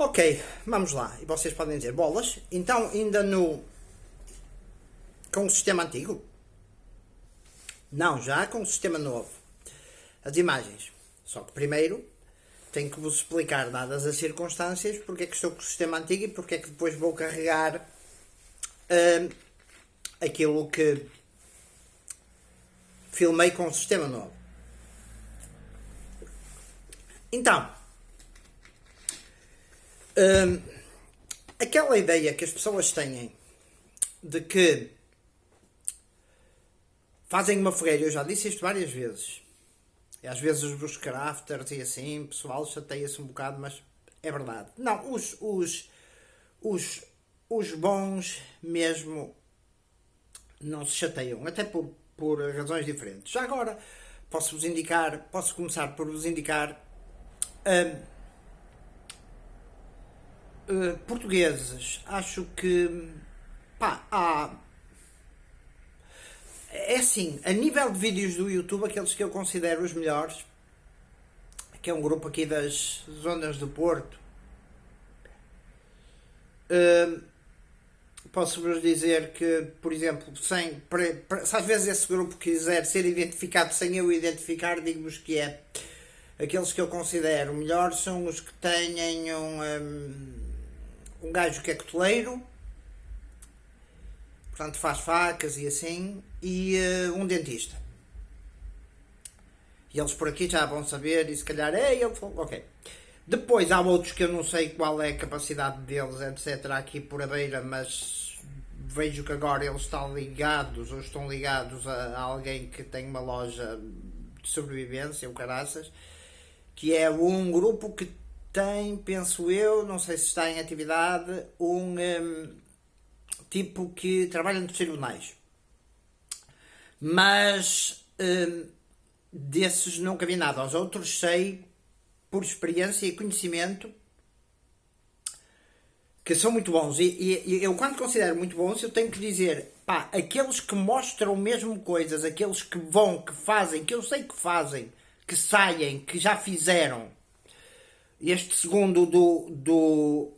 Ok, vamos lá. E vocês podem dizer, bolas, então ainda no... com o sistema antigo? Não, já com o sistema novo. As imagens. Só que primeiro tenho que vos explicar, dadas as circunstâncias, porque é que estou com o sistema antigo e porque é que depois vou carregar aquilo que filmei com o sistema novo. Então, aquela ideia que as pessoas têm de que fazem uma fogueira, eu já disse isto várias vezes, e às vezes os bushcrafters e assim, pessoal chateia-se um bocado, mas é verdade. Não, os bons mesmo não se chateiam, até por razões diferentes. Já agora posso começar por vos indicar portugueses. Acho que há. É assim, a nível de vídeos do YouTube, aqueles que eu considero os melhores, que é um grupo aqui das zonas do Porto, posso-vos dizer que, por exemplo, se às vezes esse grupo quiser ser identificado sem eu identificar, digo-vos que é aqueles que eu considero melhores são os que têm um gajo que é coteleiro, portanto faz facas e assim, e um dentista. E eles por aqui já vão saber, e se calhar é ele. Ok. Depois há outros que eu não sei qual é a capacidade deles, etc. aqui por a beira, mas vejo que agora eles estão ligados a alguém que tem uma loja de sobrevivência, o caraças, que é um grupo que tem, penso eu, não sei se está em atividade, um tipo que trabalha nos tribunais. Mas desses nunca vi nada. Aos outros sei, por experiência e conhecimento, que são muito bons. E eu, quando considero muito bons, eu tenho que dizer, aqueles que mostram mesmo coisas, aqueles que vão, que fazem, que eu sei que fazem, que saem, que já fizeram. Este segundo do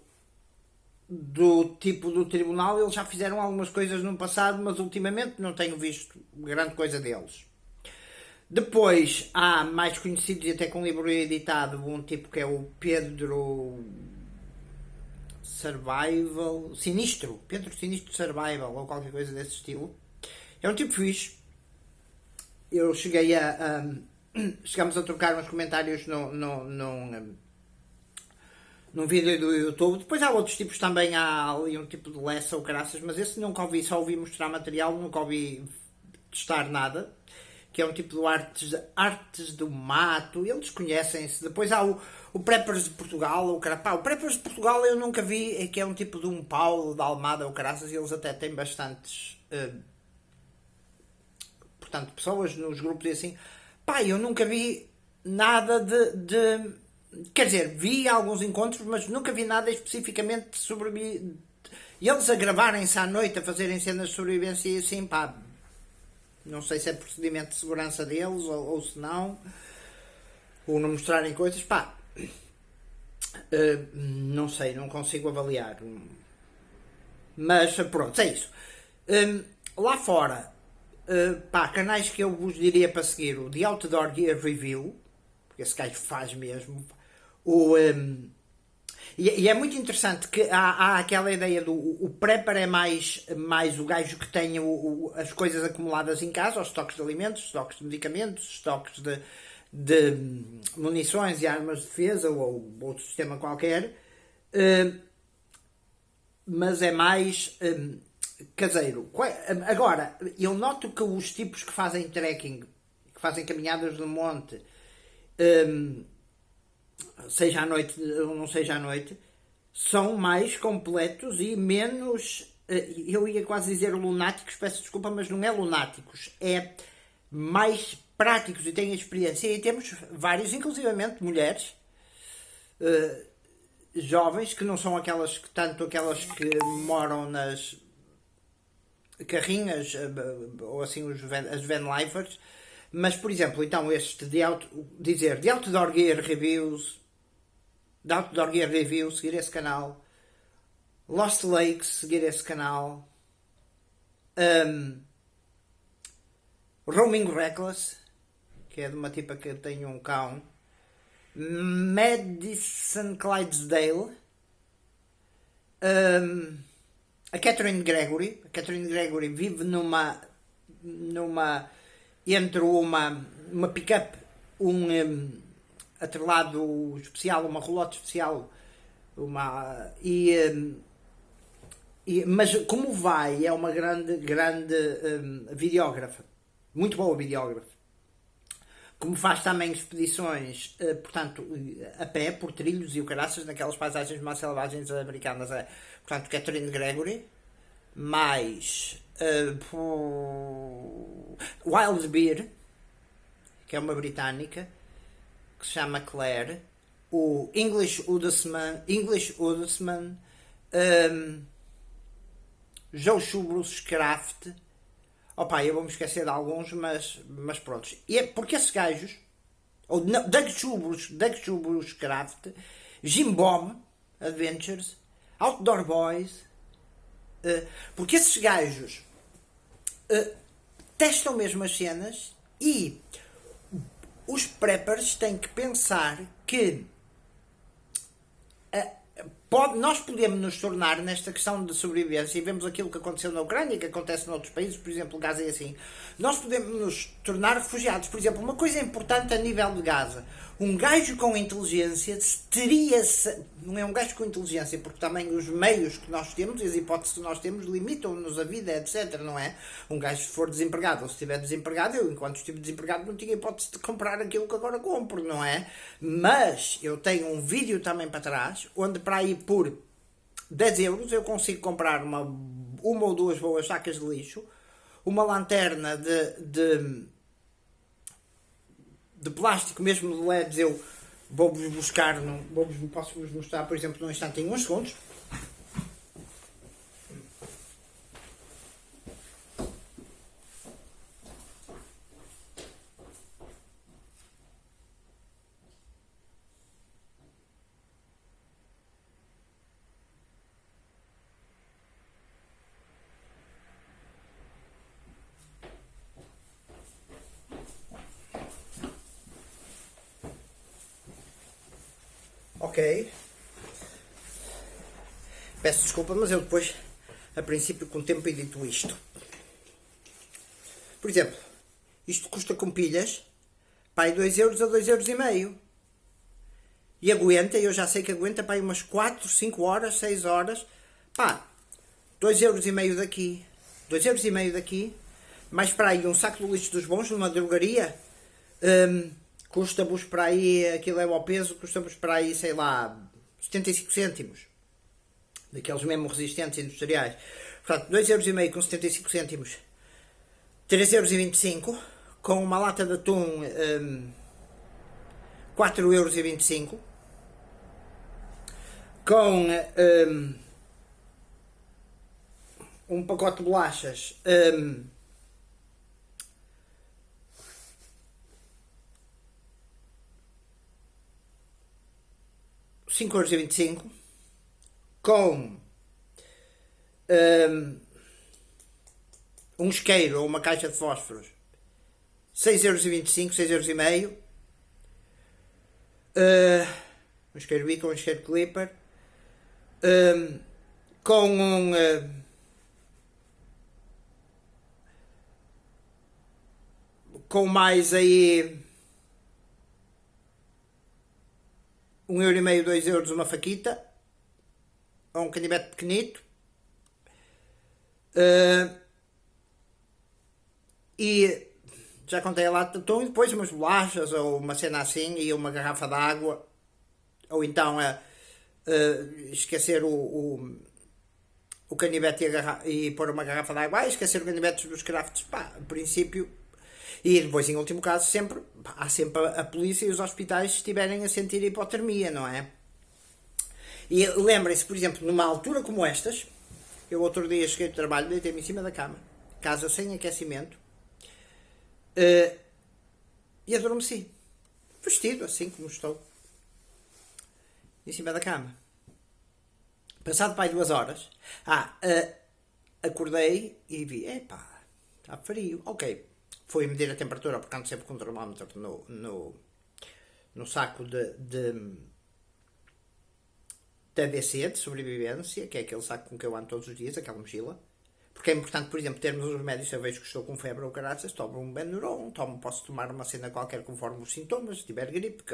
tipo do tribunal, eles já fizeram algumas coisas no passado, mas ultimamente não tenho visto grande coisa deles. Depois há mais conhecidos, e até com um livro editado, um tipo que é o Pedro Sinistro Survival, ou qualquer coisa desse estilo. É um tipo fixe. Eu chegamos a trocar uns comentários num vídeo do YouTube. Depois há outros tipos também, há ali um tipo de Lessa ou caraças, mas esse nunca ouvi, só ouvi mostrar material, nunca ouvi testar nada, que é um tipo de artes do mato, eles conhecem-se. Depois há o Preppers de Portugal, o Preppers de Portugal eu nunca vi, que é um tipo de um Paulo da Almada ou caraças, e eles até têm bastantes portanto, pessoas nos grupos e assim. Eu nunca vi nada de quer dizer, vi alguns encontros, mas nunca vi nada especificamente sobre eles a gravarem-se à noite, a fazerem cenas de sobrevivência e assim, não sei se é procedimento de segurança deles ou se não, ou não mostrarem coisas, não sei, não consigo avaliar. Mas pronto, é isso. Lá fora, canais que eu vos diria para seguir: o The Outdoor Gear Review, porque esse gajo faz mesmo. E é muito interessante que há aquela ideia do o prepper é mais o gajo que tem as coisas acumuladas em casa, os estoques de alimentos, estoques de medicamentos, estoques de munições e armas de defesa ou outro sistema qualquer, mas é mais caseiro. Agora, eu noto que os tipos que fazem trekking, que fazem caminhadas no monte, seja à noite ou não seja à noite, são mais completos e menos, eu ia quase dizer lunáticos, peço desculpa, mas não é lunáticos, é mais práticos e têm experiência. E temos vários, inclusivamente mulheres jovens, que não são aquelas que moram nas carrinhas ou assim as vanlifers, mas por exemplo, então este The Outdoor Gear Reviews da Outdoor Gear Review, seguir esse canal. Lost Lakes, seguir esse canal. Roaming Reckless, que é de uma tipa que tem um cão. Madison Clydesdale. A Catherine Gregory. A Catherine Gregory vive entre uma pick-up, atrelado especial, uma roulotte especial, mas como vai, é uma grande videógrafa, muito boa videógrafa, como faz também expedições, portanto, a pé, por trilhos e o caraças, naquelas paisagens mais selvagens americanas. Portanto, Catherine Gregory, mais Wild Bear, que é uma britânica, que se chama Claire, o English Woodsman, Joe Shubrus Craft. Opa, eu vou-me esquecer de alguns, mas pronto. E é porque esses gajos, ou não, Doug Shubrus Craft, Jim Bomb Adventures, Outdoor Boys, porque esses gajos testam mesmo as cenas, e os preppers têm que pensar que nós podemos nos tornar, nesta questão de sobrevivência, e vemos aquilo que aconteceu na Ucrânia, que acontece noutros países, por exemplo, Gaza é assim, nós podemos nos tornar refugiados. Por exemplo, uma coisa importante a nível de Gaza, um gajo com inteligência não é um gajo com inteligência, porque também os meios que nós temos e as hipóteses que nós temos limitam-nos a vida, etc, não é? Um gajo, se for desempregado, ou se estiver desempregado, eu, enquanto estive desempregado, não tinha hipótese de comprar aquilo que agora compro, não é? Mas eu tenho um vídeo também para trás, onde para aí por 10 euros eu consigo comprar uma ou duas boas sacas de lixo, uma lanterna de plástico, mesmo de LEDs. Eu vou-vos buscar, posso-vos mostrar, por exemplo, num instante, em uns segundos. Ok. Peço desculpa, mas eu depois, a princípio, com o tempo edito isto. Por exemplo, isto custa com pilhas, pá, 2 euros a 2 euros e meio. E aguenta, eu já sei que aguenta, pá, umas 4, 5 horas, 6 horas. Pá, 2 euros e meio daqui. 2 euros e meio daqui. Mais para aí um saco de lixo dos bons numa drogaria. Custa-vos para aí, aquilo é ao peso, custa-vos para aí, sei lá, 75 cêntimos. Daqueles mesmo resistentes industriais. Portanto, 2 euros e meio com 75 cêntimos. 3 euros e 25. Com uma lata de atum, 4 euros e 25. Com um pacote de bolachas, 5 euros e 25, com um isqueiro ou uma caixa de fósforos, 6 euros e 25, 6 euros e meio, um isqueiro Bico, um isqueiro Clipper, com com mais aí 1 euro e meio, 2 euros uma faquita, ou um canivete pequenito, e já contei a lata de atum, e depois umas bolachas ou uma cena assim, e uma garrafa de água, ou então esquecer o canivete e pôr uma garrafa de água, esquecer o canivete dos crafts, pá, a princípio. E depois, em último caso, há sempre a polícia e os hospitais estiverem a sentir hipotermia, não é? E lembrem-se, por exemplo, numa altura como estas, eu outro dia cheguei do trabalho, deitei-me em cima da cama, casa sem aquecimento, e adormeci, vestido assim como estou. em cima da cama. Passado para aí 2 horas, acordei e vi, epá, está frio, ok. Fui medir a temperatura, porque ando sempre com o termómetro no saco de ADC, de sobrevivência, que é aquele saco com que eu ando todos os dias, aquela mochila. Porque é importante, por exemplo, termos os remédios. Se eu vejo que estou com febre ou caraças, tomo um Benuron, posso tomar uma cena qualquer conforme os sintomas, se tiver gripe.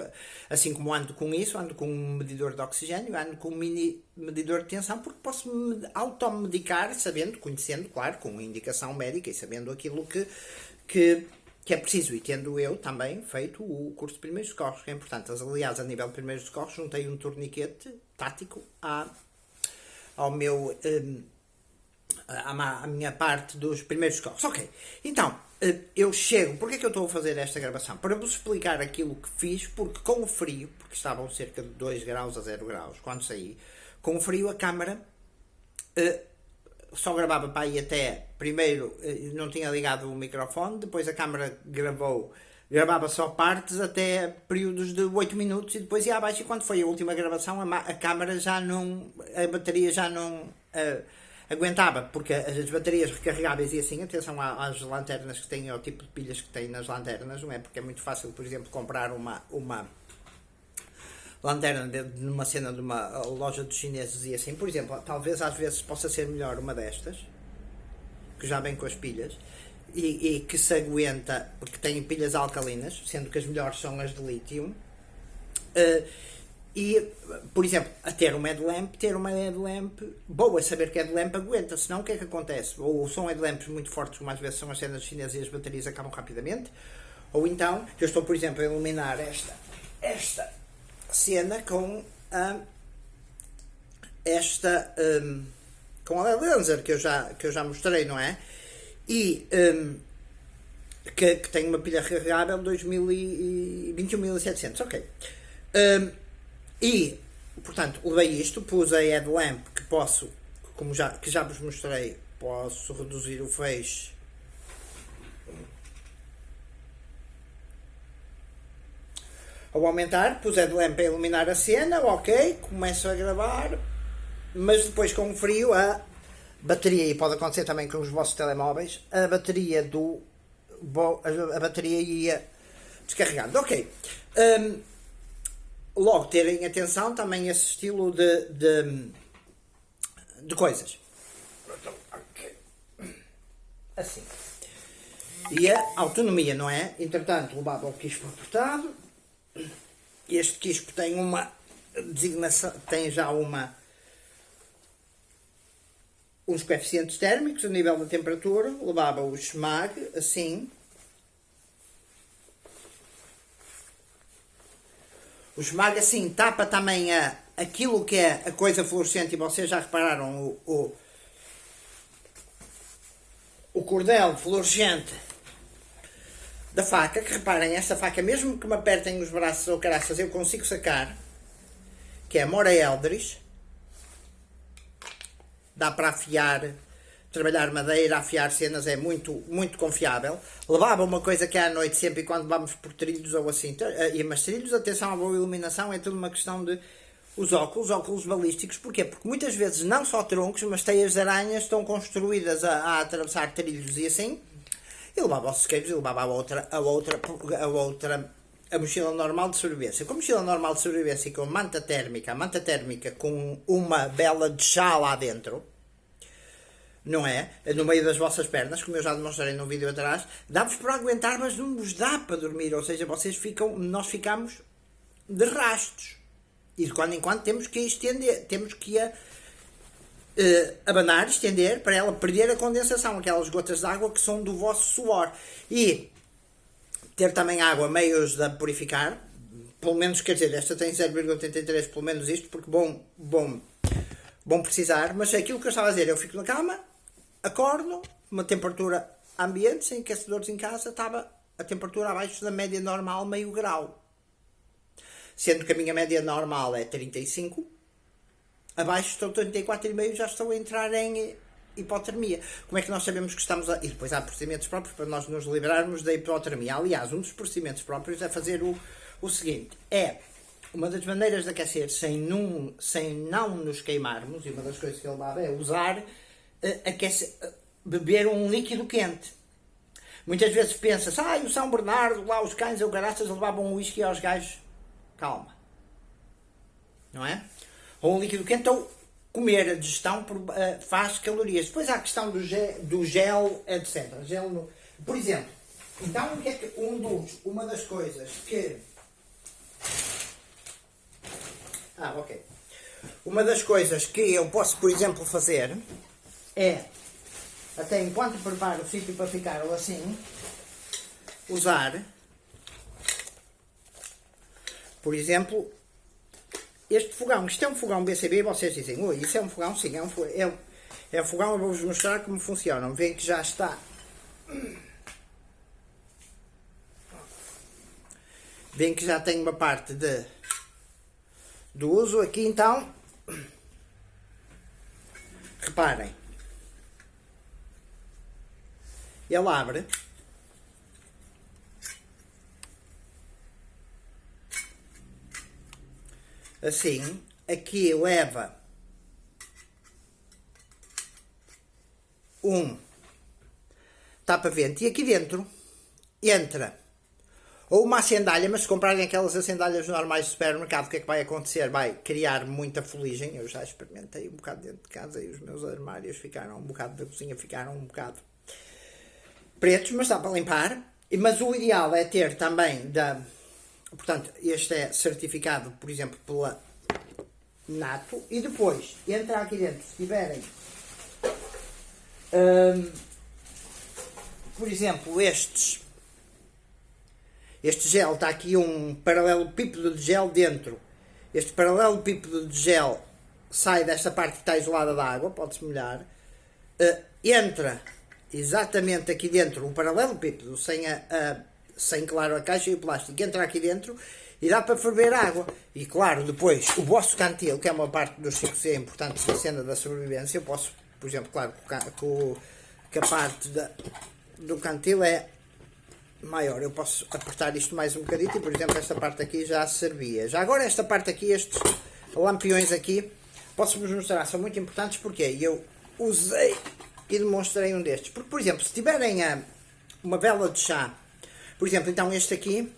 Assim como ando com isso, ando com um medidor de oxigênio, ando com um mini medidor de tensão, porque posso me automedicar, sabendo, conhecendo, claro, com indicação médica e sabendo aquilo que é preciso. E tendo eu também feito o curso de primeiros socorros, que é importante. Aliás, a nível de primeiros socorros, juntei um torniquete tático ao meu... à minha parte dos primeiros socorros. Ok, então, eu chego... Porquê é que eu estou a fazer esta gravação? Para vos explicar aquilo que fiz, porque com o frio, porque estavam cerca de 2 graus a 0 graus quando saí, com o frio a câmara só gravava para aí até... Primeiro não tinha ligado o microfone, depois a câmara gravava só partes até períodos de 8 minutos e depois ia abaixo, e quando foi a última gravação a câmara já não... a bateria já não... aguentava, porque as baterias recarregáveis e assim, atenção às lanternas que têm, ao tipo de pilhas que têm nas lanternas, não é? Porque é muito fácil, por exemplo, comprar uma lanterna numa cena de uma loja dos chineses e assim, por exemplo, talvez às vezes possa ser melhor uma destas, que já vem com as pilhas, e que se aguenta, porque tem pilhas alcalinas, sendo que as melhores são as de lítio, e, por exemplo, ter uma headlamp boa, saber que a headlamp aguenta, senão o que é que acontece? Ou são headlamps muito fortes, como às vezes são as cenas chinesas e as baterias acabam rapidamente, ou então, eu estou, por exemplo, a iluminar esta cena com com a laser que eu já mostrei, não é? E que tem uma pilha recarregável 21.700, ok. E, portanto, levei isto, pus a headlamp que posso, que já vos mostrei, posso reduzir o feixe ao aumentar, pus a headlamp a iluminar a cena, ok, começo a gravar, mas depois com o frio a bateria, e pode acontecer também com os vossos telemóveis, a bateria ia descarregando, ok. Logo terem atenção também a esse estilo de coisas. Assim. E a autonomia, não é? Entretanto, levava o quispo apertado. Este quispo tem uma designação, tem já uns coeficientes térmicos a nível da temperatura. Levava o SMAG, assim. O SMAG assim tapa também aquilo que é a coisa fluorescente, e vocês já repararam o cordel fluorescente da faca, que reparem, esta faca, mesmo que me apertem os braços ou caraças, eu consigo sacar, que é a Mora Eldris, dá para afiar, trabalhar madeira, afiar cenas, é muito, muito confiável. Levava uma coisa que é à noite sempre, quando vamos por trilhos ou assim, mas trilhos, atenção à boa iluminação, é tudo uma questão de os óculos balísticos. Porquê? Porque muitas vezes não só troncos, mas teias de aranhas estão construídas a atravessar trilhos e assim. E levava os isqueiros, e levava a mochila normal de sobrevivência. Com a mochila normal de sobrevivência e com a manta térmica com uma bela de chá lá dentro, não é? No meio das vossas pernas, como eu já demonstrei no vídeo atrás, dá-vos para aguentar, mas não vos dá para dormir, ou seja, nós ficamos de rastos. E de quando em quando temos que estender, temos que abanar, estender, para ela perder a condensação, aquelas gotas de água que são do vosso suor. E ter também água, meios de purificar, pelo menos, quer dizer, esta tem 0,83, pelo menos isto, porque bom precisar, mas aquilo que eu estava a dizer, eu fico na cama, acordo, uma temperatura ambiente, sem aquecedores em casa, estava a temperatura abaixo da média normal, meio grau. Sendo que a minha média normal é 35, abaixo estou 34,5, já estou a entrar em hipotermia. Como é que nós sabemos que estamos E depois há procedimentos próprios para nós nos livrarmos da hipotermia. Aliás, um dos procedimentos próprios é fazer o seguinte, uma das maneiras de aquecer sem não nos queimarmos, e uma das coisas que ele dava é usar, beber um líquido quente. Muitas vezes pensa-se, o São Bernardo, lá os cães ou caraças levavam um whisky aos gajos. Calma. Não é? Ou um líquido quente, ou comer a digestão faz calorias. Depois há a questão do gel, etc. Por exemplo, então o que é que uma das coisas que... ok. Uma das coisas que eu posso, por exemplo, fazer é, até enquanto preparo o sítio para ficar ou assim, usar, por exemplo, este fogão. Isto é um fogão BCB e vocês dizem, oi, isso é um fogão? Sim, é um fogão. Eu vou-vos mostrar como funciona. Veem que já está... Veem que já tem uma parte do uso aqui, então. Reparem. Ele abre. Assim, aqui leva um tapa-vento e aqui dentro entra ou uma acendalha, mas se comprarem aquelas acendalhas normais do supermercado, o que é que vai acontecer? Vai criar muita fuligem. Eu já experimentei um bocado dentro de casa e os meus armários ficaram um bocado da cozinha, ficaram um bocado pretos, mas dá para limpar. Mas o ideal é ter também portanto, este é certificado, por exemplo, pela NATO, e depois entra aqui dentro, se tiverem por exemplo, este gel, está aqui um paralelepípedo de gel dentro. Este paralelepípedo de gel sai desta parte que está isolada da água, pode-se molhar, entra exatamente aqui dentro o paralelepípedo, sem claro a caixa e o plástico, entra aqui dentro e dá para ferver água. E claro, depois o vosso cantil, que é uma parte dos 5C importantes da cena da sobrevivência, eu posso, por exemplo, claro, que a parte do cantil é maior, eu posso apertar isto mais um bocadinho e, por exemplo, esta parte aqui já servia. Já agora esta parte aqui, estes lampiões aqui, posso-vos mostrar, são muito importantes porque eu usei e demonstrei um destes. Porque, por exemplo, se tiverem uma vela de chá, por exemplo, então este aqui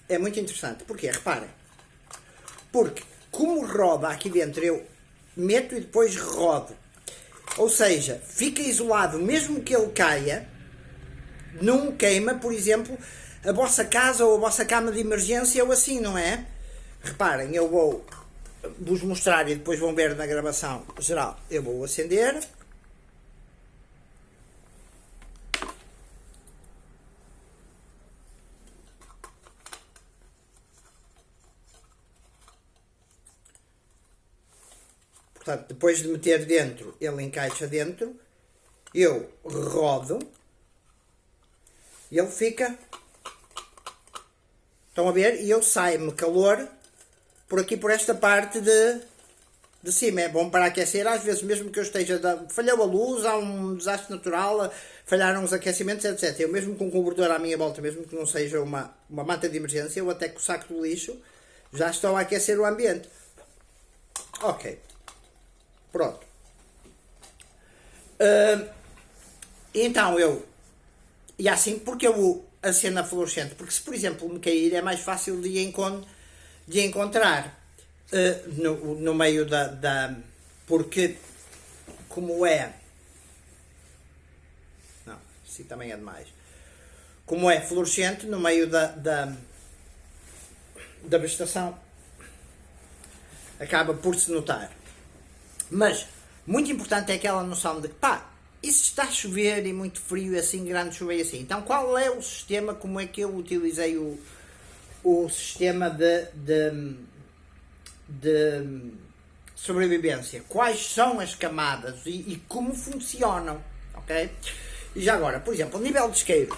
é muito interessante. Porquê? Reparem. Porque, como roda aqui dentro, eu meto e depois rodo. Ou seja, fica isolado, mesmo que ele caia, não queima, por exemplo, a vossa casa ou a vossa cama de emergência ou assim, não é? Reparem, eu vou vos mostrar e depois vão ver na gravação geral. Eu vou acender. Portanto, depois de meter dentro, ele encaixa dentro. Eu rodo. E ele fica... Estão a ver? E eu saio-me calor por aqui, por esta parte de cima. É bom para aquecer, às vezes, mesmo que eu esteja... Falhou a luz, há um desastre natural, falharam os aquecimentos, etc. Eu mesmo com um cobertor à minha volta, mesmo que não seja uma manta de emergência, eu até com o saco do lixo, já estou a aquecer o ambiente. Ok. Pronto. Então e assim, porque eu acendo a fluorescente? Porque se, por exemplo, me cair, é mais fácil de encontrar no meio porque, como é... Não, isso também é demais. Como é fluorescente, no meio da vegetação, acaba por se notar. Mas, muito importante é aquela noção de que, e se está a chover e muito frio, assim, grande chuva e assim? Então, qual é o sistema, como é que eu utilizei o sistema de sobrevivência? Quais são as camadas e como funcionam, ok? E já agora, por exemplo, a nível de isqueiros,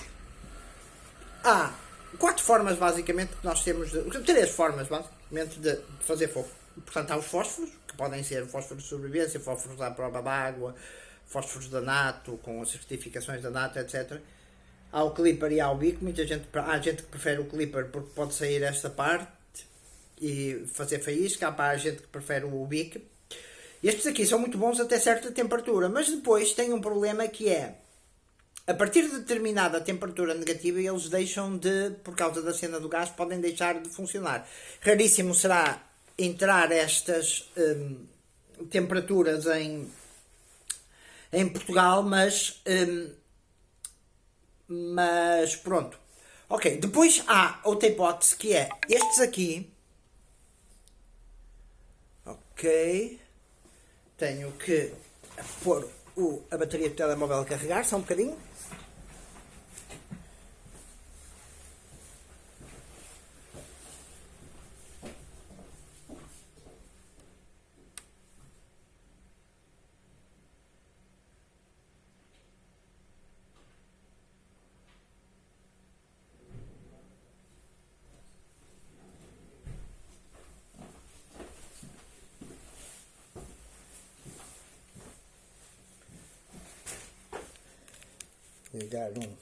há 4 formas, basicamente, que nós temos, 3 formas, basicamente, de fazer fogo. Portanto, há os fósforos, que podem ser fósforos de sobrevivência, fósforos à prova d'água, fósforos da NATO, com as certificações da NATO, etc. Há o clipper e há o bico. Há gente que prefere o clipper porque pode sair esta parte. e fazer faísca. Há para a gente que prefere o bique. Estes aqui são muito bons até certa temperatura, mas depois tem um problema que é, a partir de determinada temperatura negativa, eles deixam de, por causa da cena do gás, podem deixar de funcionar. Raríssimo será entrar estas temperaturas em Portugal, mas pronto. Ok, depois há outra hipótese que é estes aqui. Ok. Tenho que pôr a bateria do telemóvel a carregar, só um bocadinho. Ligar um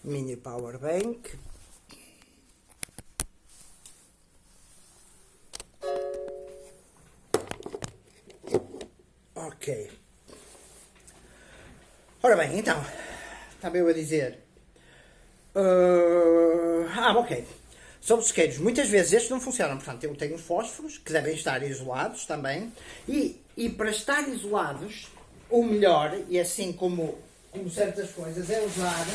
mini power bank. Ok. Ora bem, então, estava eu a dizer. Ok. Sobre os isqueiros, muitas vezes estes não funcionam, portanto eu tenho fósforos que devem estar isolados também, e para estar isolados, o melhor, e assim como certas coisas, é usar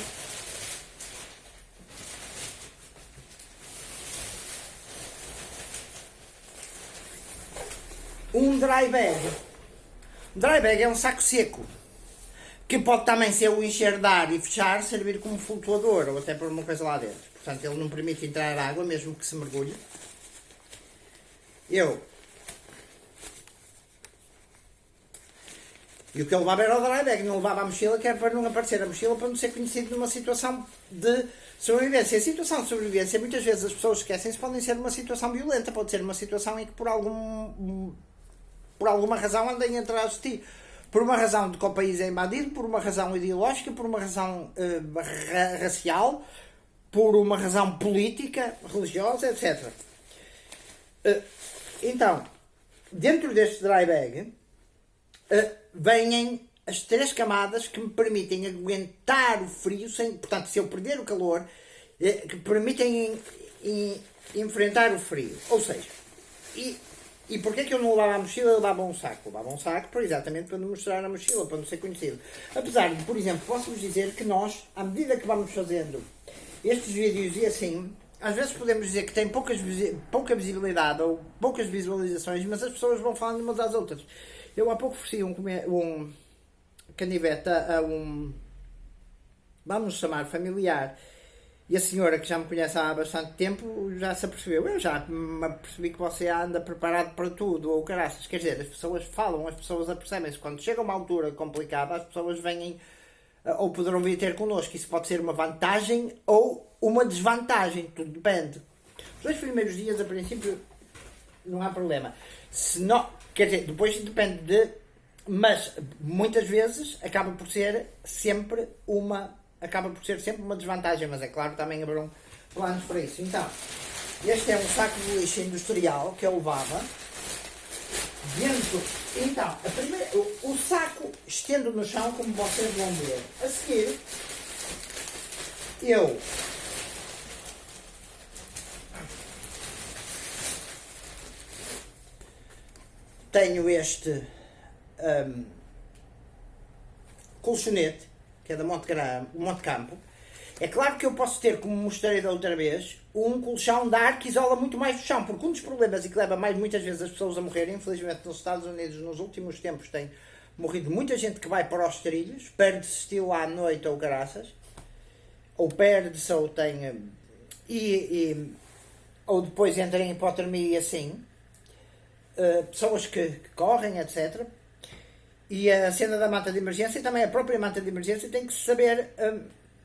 um dry bag. Dry bag é um saco seco, que pode também ser o encher de ar e fechar, servir como flutuador, ou até pôr uma coisa lá dentro. Portanto, ele não permite entrar água, mesmo que se mergulhe. E o que eu levava era o dry bag, não levava a mochila, que era para não aparecer a mochila, para não ser conhecido numa situação de sobrevivência. A situação de sobrevivência, muitas vezes as pessoas esquecem-se, podem ser uma situação violenta, pode ser uma situação em que por alguma razão andem atrás de ti. Por uma razão de que o país é invadido, por uma razão ideológica, por uma razão racial, por uma razão política, religiosa, etc. Então, dentro deste dry bag, vêm as 3 camadas que me permitem aguentar o frio, portanto, se eu perder o calor, que permitem enfrentar o frio. Ou seja, e porquê que eu não levava a mochila? Eu levava um saco. Levava um saco exatamente para não mostrar a mochila, para não ser conhecido. Apesar de, por exemplo, posso-vos dizer que nós, à medida que vamos fazendo estes vídeos e assim, às vezes podemos dizer que tem pouca visibilidade ou poucas visualizações, mas as pessoas vão falando umas às outras. Eu há pouco ofereci um canivete a vamos chamar familiar, e a senhora, que já me conhece há bastante tempo, já se apercebeu. Eu já me apercebi que você anda preparado para tudo, ou caraças. Quer dizer, as pessoas falam, as pessoas apercebem-se. Quando chega uma altura complicada, as pessoas vêm, ou poderão vir ter connosco. Isso pode ser uma vantagem ou uma desvantagem, tudo depende. Os 2 primeiros dias, a princípio, não há problema. Se não, quer dizer, depois depende de... Mas, muitas vezes, acaba por ser sempre uma desvantagem, mas é claro, também haverão planos para isso. Então, este é um saco de lixo industrial que eu levava dentro. Então, o saco estendo no chão, como vocês vão ver. A seguir, eu tenho este colchonete, que é da Monte Campo. É claro que eu posso ter, como mostrei da outra vez, um colchão de ar que isola muito mais o chão, porque um dos problemas e que leva muitas vezes as pessoas a morrerem, infelizmente nos Estados Unidos nos últimos tempos tem morrido muita gente que vai para os trilhos, perde-se estilo à noite ou caraças, ou perde-se ou tem... ou depois entra em hipotermia e assim, pessoas que correm, etc. E a cena da manta de emergência, e também a própria manta de emergência, tem que se saber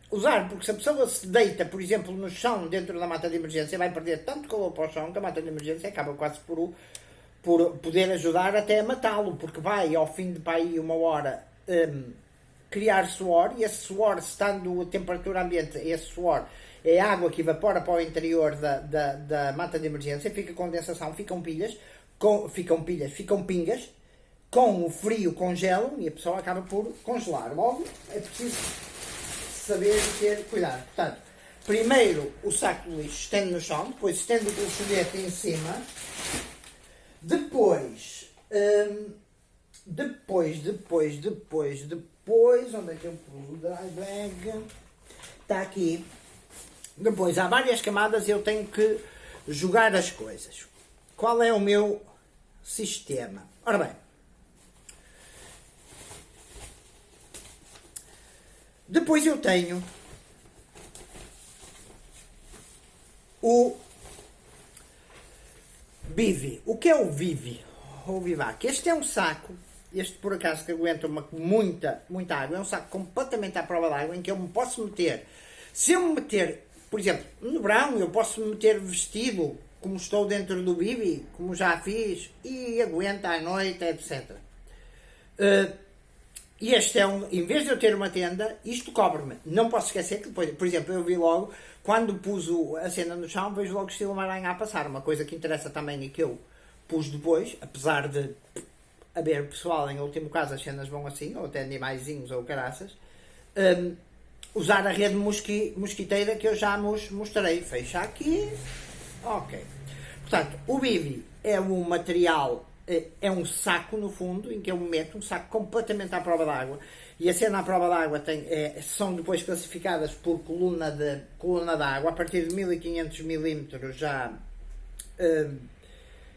usar, porque se a pessoa se deita, por exemplo, no chão dentro da manta de emergência, vai perder tanto calor para o chão que a manta de emergência acaba quase por poder ajudar até a matá-lo, porque vai, ao fim de para aí 1 hora, criar suor, e esse suor, estando a temperatura ambiente, esse suor é água que evapora para o interior da manta de emergência, fica condensação, ficam pingas, com o frio congelam e a pessoa acaba por congelar. Logo, é preciso saber ter cuidado. Portanto, primeiro o saco de lixo estende no chão, depois estende o colchonete em cima, depois, onde é que eu pus o dry bag? Está aqui. Depois, há várias camadas e eu tenho que jogar as coisas. Qual é o meu sistema? Ora bem, depois eu tenho o Vivi. O que é o Vivi? Ou Vivac? Este é um saco, este por acaso que aguenta muita água, é um saco completamente à prova d'água em que eu me posso meter. Se eu me meter, por exemplo, no verão, eu posso me meter vestido, como estou dentro do Vivi, como já fiz, e aguenta à noite, etc. E este é em vez de eu ter uma tenda, isto cobre-me. Não posso esquecer que depois, por exemplo, eu vi logo, quando pus a cena no chão, vejo logo o estilo uma aranha a passar. Uma coisa que interessa também e que eu pus depois, apesar de haver pessoal, em último caso as cenas vão assim, ou até animaizinhos ou caraças, usar a rede mosquiteira que eu já mostrei. Fecha aqui. Ok. Portanto, o Vivi é um material, é um saco no fundo, em que eu me meto, um saco completamente à prova d'água. E a cena à prova d'água são depois classificadas por coluna d'água. A partir de 1500 milímetros já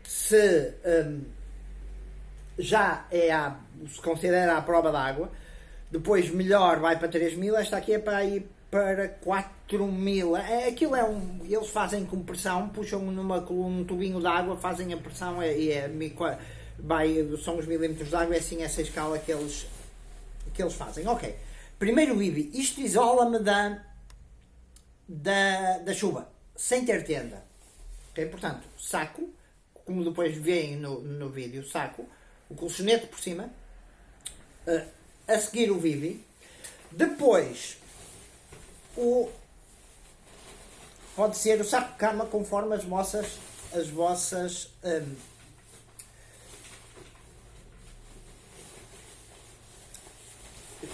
se considera a prova d'água. Depois melhor vai para 3000, esta aqui é para ir para 4000. Aquilo eles fazem com pressão, puxam num tubinho de água, fazem a pressão são os milímetros de água, é assim essa escala que eles fazem. Ok. Primeiro Vivi, isto isola-me da chuva, sem ter tenda. Ok? Portanto, saco, como depois veem no vídeo, saco, o colchonete por cima, a seguir o Vivi, depois pode ser o saco de cama conforme as vossas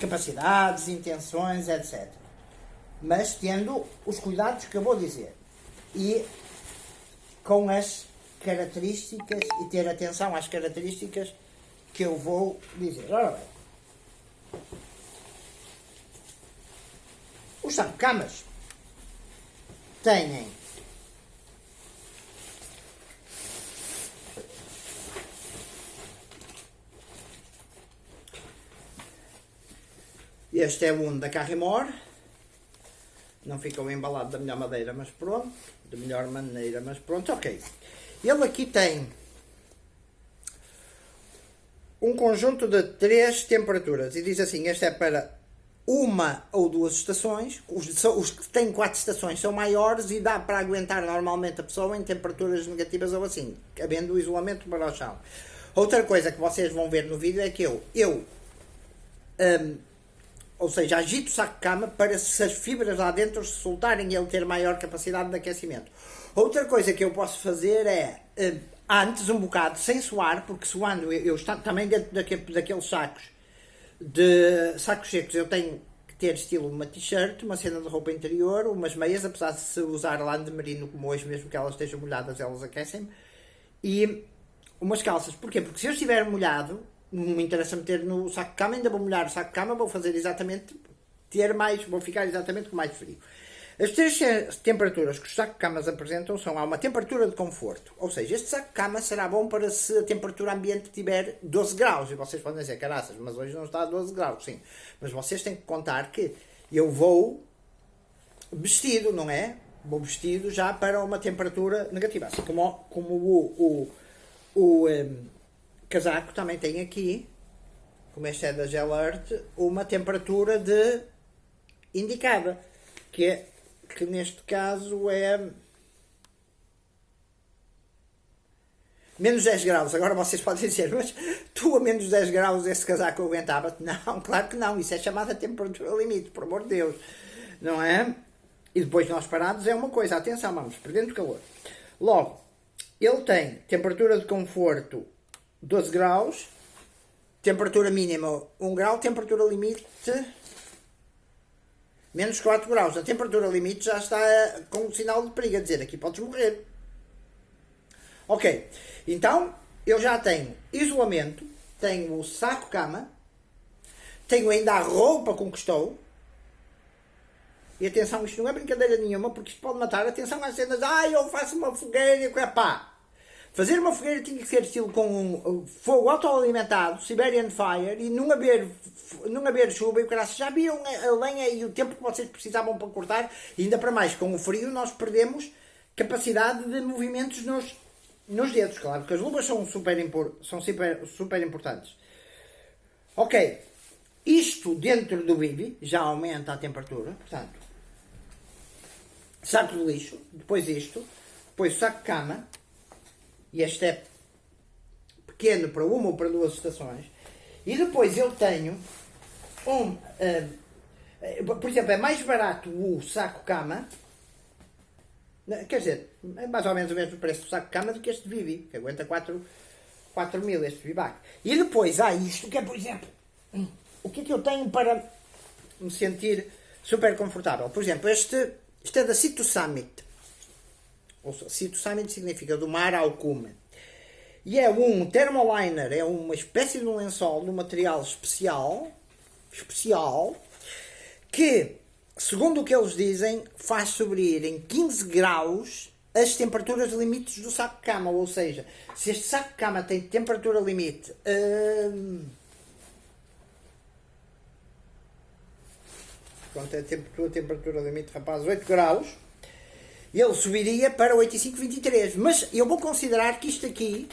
capacidades, intenções, etc. Mas tendo os cuidados que eu vou dizer e com as características e ter atenção às características que eu vou dizer. Ora bem, os saco-camas têm este é um da Carrimore, não ficou embalado da melhor maneira, mas pronto, ok. Ele aqui tem um conjunto de 3 temperaturas e diz assim, este é para uma ou 2 estações, os que têm 4 estações são maiores e dá para aguentar normalmente a pessoa em temperaturas negativas ou assim, havendo o isolamento para o chão. Outra coisa que vocês vão ver no vídeo é que ou seja, agito o saco de cama para se as fibras lá dentro se soltarem e ele ter maior capacidade de aquecimento. Outra coisa que eu posso fazer é, antes um bocado, sem suar, porque suando, eu também dentro daqueles sacos secos, eu tenho que ter estilo uma t-shirt, uma cena de roupa interior, umas meias, apesar de se usar lã de merino como hoje, mesmo que elas estejam molhadas, elas aquecem-me, e umas calças. Porquê? Porque se eu estiver molhado, não me interessa meter no saco de cama, ainda vou molhar o saco de cama, vou ficar exatamente com mais frio. As 3 temperaturas que os sacos de camas apresentam são há uma temperatura de conforto, ou seja, este saco de cama será bom para se a temperatura ambiente tiver 12 graus, e vocês podem dizer, caraças, mas hoje não está a 12 graus, sim, mas vocês têm que contar que eu vou vestido, não é? Vou vestido já para uma temperatura negativa, assim como o casaco também tem aqui, como este é da Gelert, uma temperatura indicada, que neste caso é menos 10 graus. Agora vocês podem dizer, mas tu a menos 10 graus esse casaco aguentava? Não, claro que não, isso é chamada temperatura limite, por amor de Deus, não é? E depois nós parados é uma coisa, atenção, vamos perdendo calor. Logo, ele tem temperatura de conforto 12 graus, temperatura mínima 1 grau, temperatura limite menos 4 graus. A temperatura limite já está com um sinal de perigo, a dizer, aqui podes morrer. Ok, então eu já tenho isolamento, tenho o saco-cama, tenho ainda a roupa com que estou. E atenção, isto não é brincadeira nenhuma, porque isto pode matar. Atenção às cenas, eu faço uma fogueira, pá. Fazer uma fogueira tinha que ser estilo com um fogo autoalimentado, Siberian Fire, e não haver chuva e o caraças. Já viram a lenha e o tempo que vocês precisavam para cortar? E ainda para mais, com o frio nós perdemos capacidade de movimentos nos dedos, claro, porque as luvas são super importantes. Ok, isto dentro do Vivi já aumenta a temperatura, portanto, saco de lixo, depois isto, depois o saco de cama, e este é pequeno para uma ou para duas estações, e depois eu tenho por exemplo, é mais barato o saco cama, quer dizer, é mais ou menos o mesmo preço do saco de cama do que este Vivi, que aguenta 4.000 este Vivac. E depois há isto, que é, por exemplo, o que é que eu tenho para me sentir super confortável? Por exemplo, isto é da Situ Summit. Ou seja, Situ Summit significa do mar ao cume. E é um thermoliner, é uma espécie de um lençol de um material especial, que, segundo o que eles dizem, faz subir em 15 graus as temperaturas limites do saco de cama. Ou seja, se este saco de cama tem temperatura limite... quanto é a temperatura limite, rapaz? 8 graus. Ele subiria para 85,23. Mas eu vou considerar que isto aqui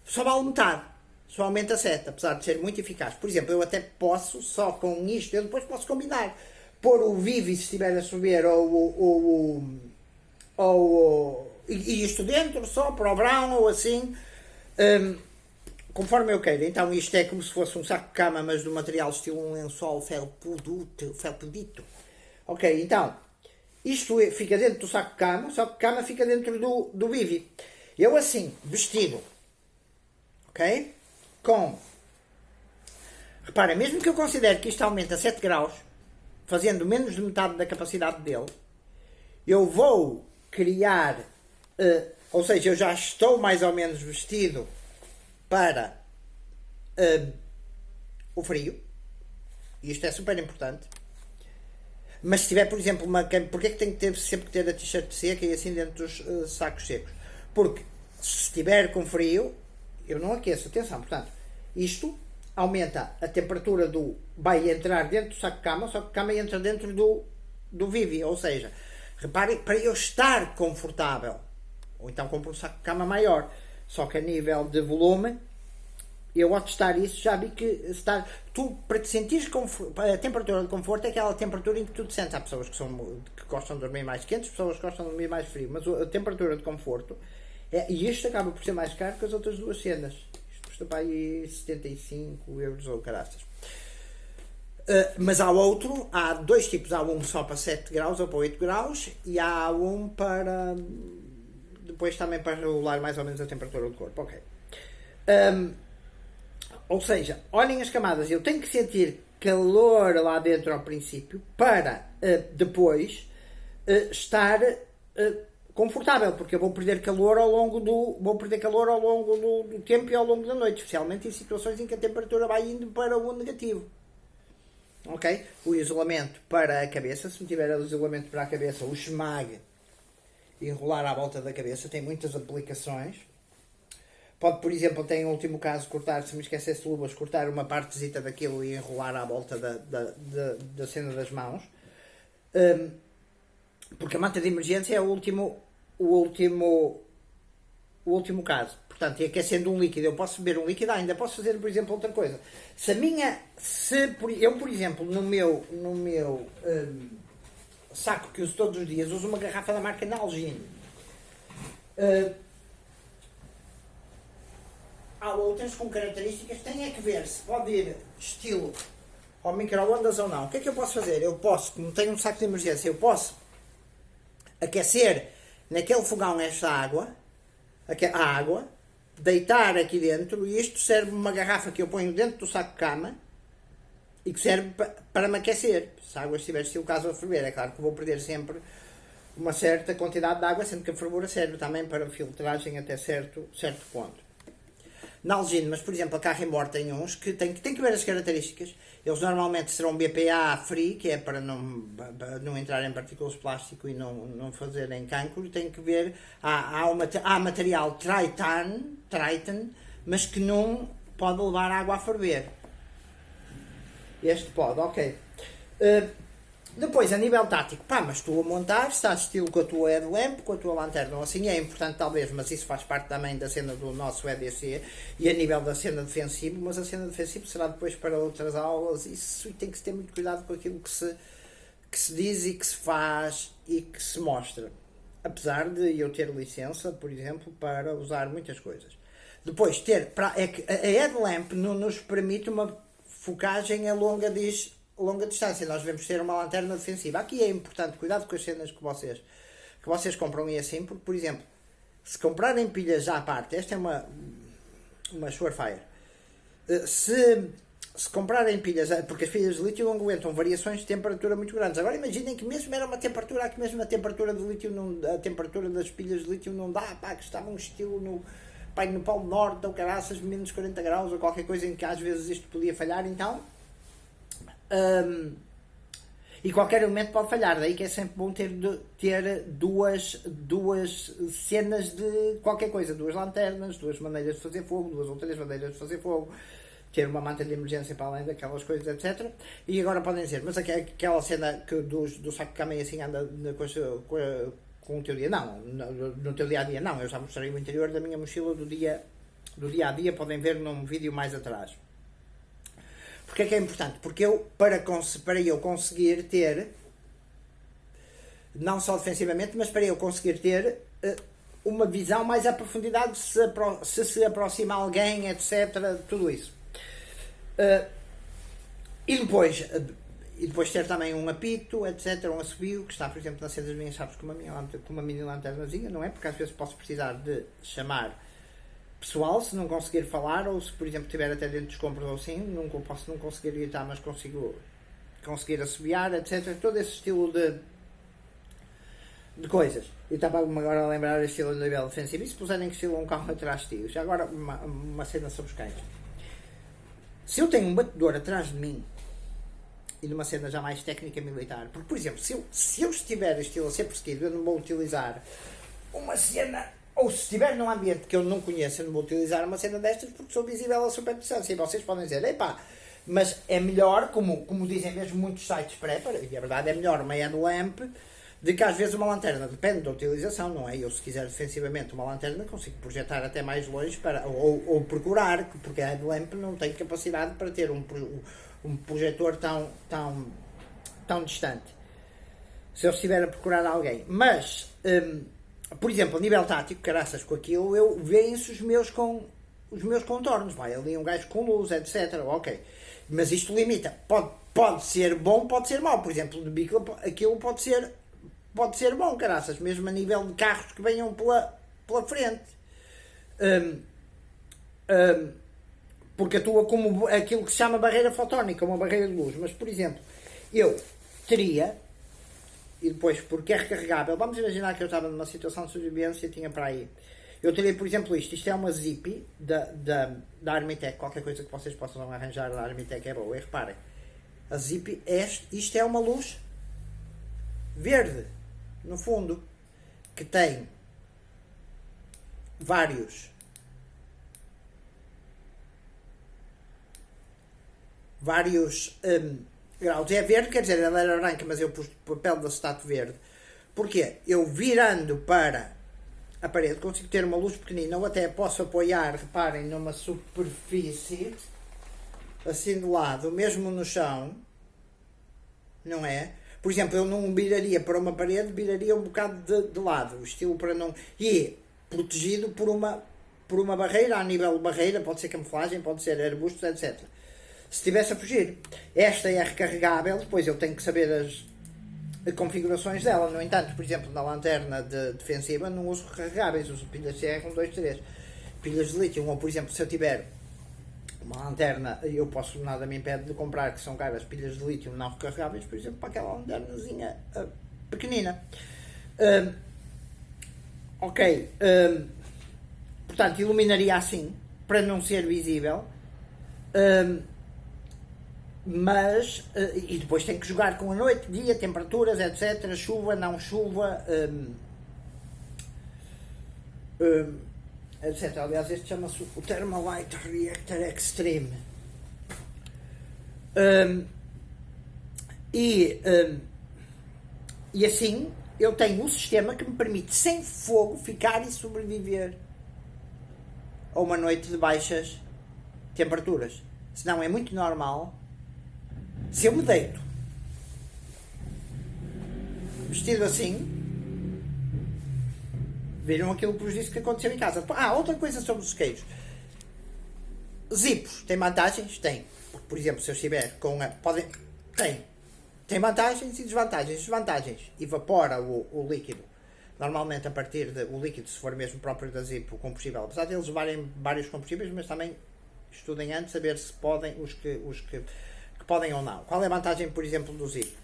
só vale metade. Só aumenta 7, apesar de ser muito eficaz. Por exemplo, eu até posso, só com isto, eu depois posso combinar. Pôr o Vivi, se estiver a subir, e isto dentro, só para o verão, ou assim, conforme eu queira. Então isto é como se fosse um saco de cama, mas do material estilo um lençol felpudito. Ok, então, isto fica dentro do saco de cama, o saco de cama fica dentro do Vivi. Eu assim, vestido, ok? Reparem, mesmo que eu considere que isto aumenta 7 graus, fazendo menos de metade da capacidade dele, eu vou criar, ou seja, eu já estou mais ou menos vestido para o frio. Isto é super importante. Mas se tiver, por exemplo, porque é que tem que sempre ter a t-shirt seca e assim dentro dos sacos secos? Porque se estiver com frio, eu não aqueço. Atenção, portanto, isto aumenta a temperatura vai entrar dentro do saco de cama, o saco de cama entra dentro do Vivi. Ou seja, reparem, para eu estar confortável, ou então compro um saco de cama maior, só que a nível de volume, eu ao testar isso já vi que para te sentires a temperatura de conforto é aquela temperatura em que tu te sentes. Há pessoas que gostam de dormir mais quentes, pessoas que gostam de dormir mais frio, mas a temperatura de conforto e isto acaba por ser mais caro que as outras duas cenas. Isto custa para aí 75 euros ou caraças. Mas há dois tipos. Há um só para 7 graus ou para 8 graus e há um para depois também para regular mais ou menos a temperatura do corpo. Ok. Ou seja, olhem as camadas, eu tenho que sentir calor lá dentro ao princípio para depois estar confortável, porque eu vou perder calor ao longo do tempo e ao longo da noite, especialmente em situações em que a temperatura vai indo para o negativo. Ok? O isolamento para a cabeça, se não tiver o isolamento para a cabeça, o Schmag enrolar à volta da cabeça, tem muitas aplicações. Pode, por exemplo, até em último caso, cortar, se me esquecesse de luvas, cortar uma partezita daquilo e enrolar à volta da cena das mãos. Porque a manta de emergência é o último caso. Portanto, e aquecendo um líquido, eu posso beber um líquido, ainda posso fazer, por exemplo, outra coisa. Eu, por exemplo, no meu saco que uso todos os dias, uso uma garrafa da marca Nalgene. Há outras com características, tem que ver se pode ir estilo ao micro-ondas ou não. O que é que eu posso fazer? Eu posso, como tenho um saco de emergência, eu posso aquecer naquele fogão esta água, a água, deitar aqui dentro, e isto serve uma garrafa que eu ponho dentro do saco de cama e que serve para me aquecer. Se a água estiver estilo caso a ferver, é claro que vou perder sempre uma certa quantidade de água, sendo que a fervura serve também para filtragem até certo ponto. Nalgene, mas por exemplo a Carrimor tem uns que tem que ver as características. Eles normalmente serão BPA free, que é para não entrar em partículas de plástico e não fazerem cancro. Tem que ver, há material Triton, mas que não pode levar água a ferver. Este pode, ok. Depois, a nível tático, mas tu a montar, estás estilo com a tua headlamp, com a tua lanterna, assim é importante talvez, mas isso faz parte também da cena do nosso EDC e a nível da cena defensiva, mas a cena defensiva será depois para outras aulas, isso tem que se ter muito cuidado com aquilo que se diz e que se faz e que se mostra. Apesar de eu ter licença, por exemplo, para usar muitas coisas. Depois, é que a headlamp não nos permite uma focagem a longa distância. Nós devemos ter uma lanterna defensiva. Aqui é importante, cuidado com as cenas que vocês compram e assim, porque, por exemplo, se comprarem pilhas à parte, esta é uma Surefire, se comprarem pilhas, porque as pilhas de lítio não aguentam variações de temperatura muito grandes. Agora imaginem que mesmo era uma temperatura, aqui mesmo a temperatura de lítio, a temperatura das pilhas de lítio não dá, que estava um estilo no Polo Norte ou caraças, menos 40 graus ou qualquer coisa em que às vezes isto podia falhar, então e qualquer momento pode falhar, daí que é sempre bom ter duas cenas de qualquer coisa, 2 lanternas, 2 maneiras de fazer fogo, 2 ou 3 maneiras de fazer fogo, ter uma manta de emergência para além daquelas coisas, etc. E agora podem dizer, mas aquela cena que do saco de cama e assim anda com o teu dia, não, no teu dia a dia não, eu já mostrei o interior da minha mochila do dia a dia, podem ver num vídeo mais atrás. Porque é que é importante? Porque para eu conseguir ter, não só defensivamente, mas para eu conseguir ter uma visão mais à profundidade, se aproxima alguém, etc. Tudo isso. E depois ter também um apito, etc. Um assobio, que está, por exemplo, nas cenas minhas, sabes, com uma mini lanternazinha, não é? Porque às vezes posso precisar de chamar pessoal, se não conseguir falar, ou se por exemplo estiver até dentro dos compras ou assim, posso não conseguir gritar, mas conseguir assobiar, etc. Todo esse estilo de coisas. E estava-me agora a lembrar o estilo de nível defensivo. E se puserem que estilo um carro atrás de ti? Já agora uma cena sobre os cães. Se eu tenho um batedor atrás de mim, e numa cena já mais técnica militar, porque por exemplo, se eu estiver estilo a ser perseguido, eu não vou utilizar uma cena. Ou se estiver num ambiente que eu não conheço, eu não vou utilizar uma cena destas porque sou visível a super distância. E vocês podem dizer, mas é melhor, como dizem mesmo muitos sites prepara, e a verdade é melhor uma headlamp de que às vezes uma lanterna, depende da utilização, não é? Eu se quiser defensivamente uma lanterna consigo projetar até mais longe ou procurar, porque a headlamp não tem capacidade para ter um projetor tão distante. Se eu estiver a procurar alguém. Mas por exemplo, a nível tático, caraças, com aquilo, eu venço os meus contornos. Vai ali um gajo com luz, etc. Ok. Mas isto limita. Pode ser bom, pode ser mau. Por exemplo, de bico, aquilo pode ser bom, caraças. Mesmo a nível de carros que venham pela frente. Porque atua como aquilo que se chama barreira fotónica, uma barreira de luz. Mas, por exemplo, eu teria... E depois, porque é recarregável, vamos imaginar que eu estava numa situação de sobrevivência e tinha para aí. Eu teria, por exemplo, isto é uma Zippy da Armitec, qualquer coisa que vocês possam arranjar da Armitec é boa. E reparem, a Zippy, isto é uma luz verde, no fundo, que tem vários graus. É verde, quer dizer, ela era branca, mas eu pus papel de acetato verde. Porquê? Eu virando para a parede consigo ter uma luz pequenina, ou até posso apoiar, reparem, numa superfície, assim de lado, mesmo no chão, não é? Por exemplo, eu não viraria para uma parede, viraria um bocado de lado, o estilo para não... E protegido por uma barreira, a nível de barreira, pode ser camuflagem, pode ser arbustos, etc. Se estivesse a fugir, esta é recarregável, depois eu tenho que saber configurações dela. No entanto, por exemplo, na lanterna defensiva não uso recarregáveis, uso pilhas CR1, 2, 3. Pilhas de lítio, ou por exemplo, se eu tiver uma lanterna, eu posso, nada me impede de comprar, que são caras, pilhas de lítio não recarregáveis, por exemplo, para aquela lanternazinha pequenina. Ok. Portanto, iluminaria assim, para não ser visível. Mas e depois tem que jogar com a noite, dia, temperaturas, etc, chuva, não chuva, etc. Aliás, este chama-se o Thermalite Reactor Extreme. E assim eu tenho um sistema que me permite, sem fogo, ficar e sobreviver a uma noite de baixas temperaturas. Senão é muito normal, se eu me deito vestido assim, viram aquilo que vos disse que aconteceu em casa. Outra coisa sobre os isqueiros. Zipos, tem vantagens? Tem. Por exemplo, se eu estiver com tem vantagens e desvantagens. Desvantagens, evapora o líquido. Normalmente a partir o líquido, se for mesmo próprio da Zip, o combustível, apesar de eles levarem vários combustíveis, mas também estudem antes, saber se podem, os que podem ou não. Qual é a vantagem, por exemplo, do Zip?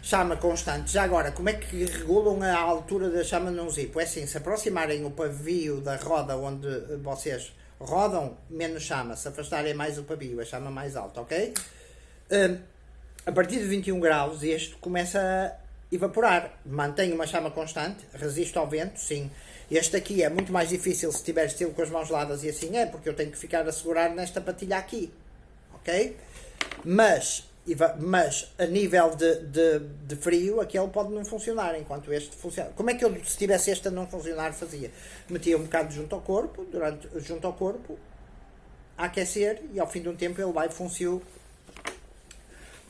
Chama constante. Já agora, como é que regulam a altura da chama num Zip? É assim, se aproximarem o pavio da roda onde vocês rodam, menos chama. Se afastarem mais o pavio, a chama mais alta, ok? A partir de 21 graus, este começa a evaporar. Mantém uma chama constante, resiste ao vento, sim. Este aqui é muito mais difícil se tiver estilo com as mãos geladas, e assim é, porque eu tenho que ficar a segurar nesta patilha aqui, ok? Mas a nível de frio, aquele pode não funcionar, enquanto este funciona. Como é que eu, se tivesse este a não funcionar, fazia? Metia um bocado junto ao corpo, a aquecer, e ao fim de um tempo ele vai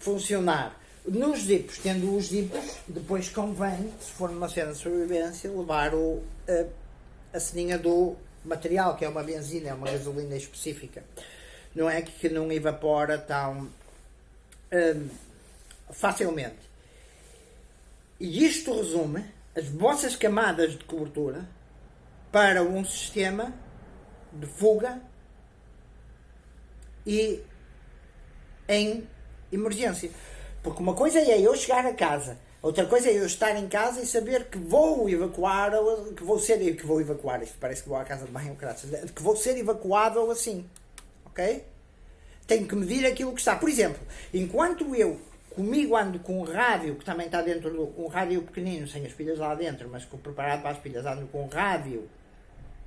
funcionar. Nos zips, tendo os zips, depois convém, se for numa cena de sobrevivência, levar a ceninha do material, que é uma benzina, é uma gasolina específica. Não é que não evapora tão facilmente. E isto resume as vossas camadas de cobertura para um sistema de fuga e em emergência. Porque uma coisa é eu chegar a casa, outra coisa é eu estar em casa e saber que vou evacuar, ou que vou evacuar, isto parece que vou à casa de banho, que vou ser evacuado ou assim, ok? Tenho que medir aquilo que está. Por exemplo, enquanto eu comigo ando com um rádio, que também está dentro um rádio pequenino, sem as pilhas lá dentro, mas preparado para as pilhas, ando com um rádio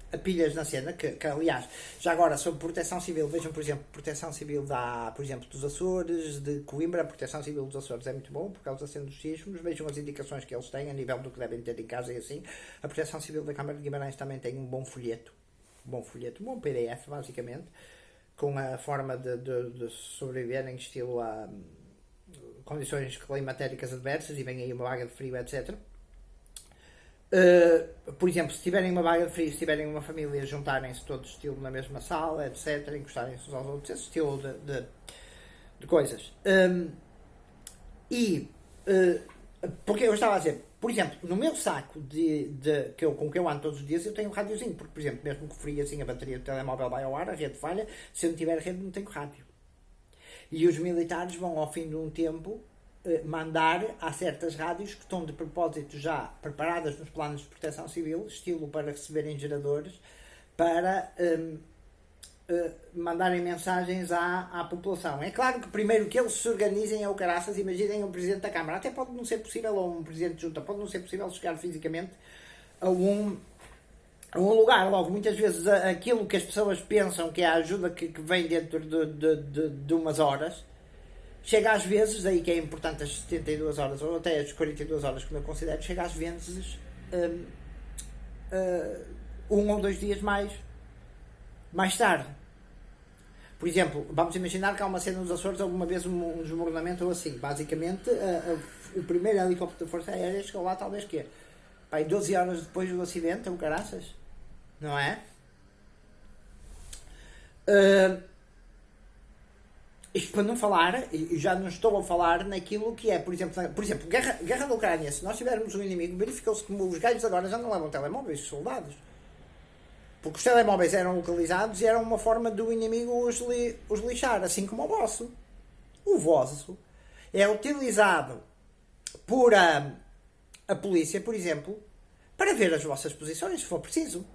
a pilhas na cena, que aliás, já agora sobre proteção civil, vejam, por exemplo, proteção civil por exemplo, dos Açores, de Coimbra, a proteção civil dos Açores é muito bom, por causa da cena dos sismos, vejam as indicações que eles têm, a nível do que devem ter em casa e assim. A proteção civil da Câmara de Guimarães também tem um bom folheto, um bom PDF, basicamente, com a forma de sobreviver em estilo a condições climatéricas adversas, e vem aí uma vaga de frio, etc. Por exemplo, se tiverem uma vaga de frio, se tiverem uma família, juntarem-se todos estilo na mesma sala, etc., encostarem-se uns aos outros, esse estilo de coisas. Porque eu estava a dizer, por exemplo, no meu saco com que eu ando todos os dias, eu tenho um rádiozinho, porque, por exemplo, mesmo que frio assim, a bateria do telemóvel vai ao ar, a rede falha, se eu não tiver rede, não tenho rádio. E os militares vão, ao fim de um tempo, mandar a certas rádios que estão de propósito já preparadas nos planos de proteção civil, estilo para receberem geradores, para mandarem mensagens à população. É claro que primeiro que eles se organizem é o caraças. Imaginem o Presidente da Câmara, até pode não ser possível, ou um Presidente de Junta, pode não ser possível chegar fisicamente a um lugar. Logo, muitas vezes aquilo que as pessoas pensam que é a ajuda que vem dentro de umas horas, chega às vezes, daí que é importante as 72 horas, ou até as 42 horas, como eu considero, chega às vezes 1 ou 2 dias mais tarde. Por exemplo, vamos imaginar que há uma cena nos Açores, alguma vez um desmoronamento ou assim. Basicamente, o primeiro helicóptero da Força Aérea chegou lá talvez que 12 horas depois do acidente, o caraças, não é? Isto para não falar, e já não estou a falar naquilo que é, por exemplo, guerra da Ucrânia. Se nós tivermos um inimigo, verificou-se que os gajos agora já não levam telemóveis, os soldados. Porque os telemóveis eram localizados e eram uma forma do inimigo os lixar, assim como o vosso. O vosso é utilizado por a polícia, por exemplo, para ver as vossas posições, se for preciso.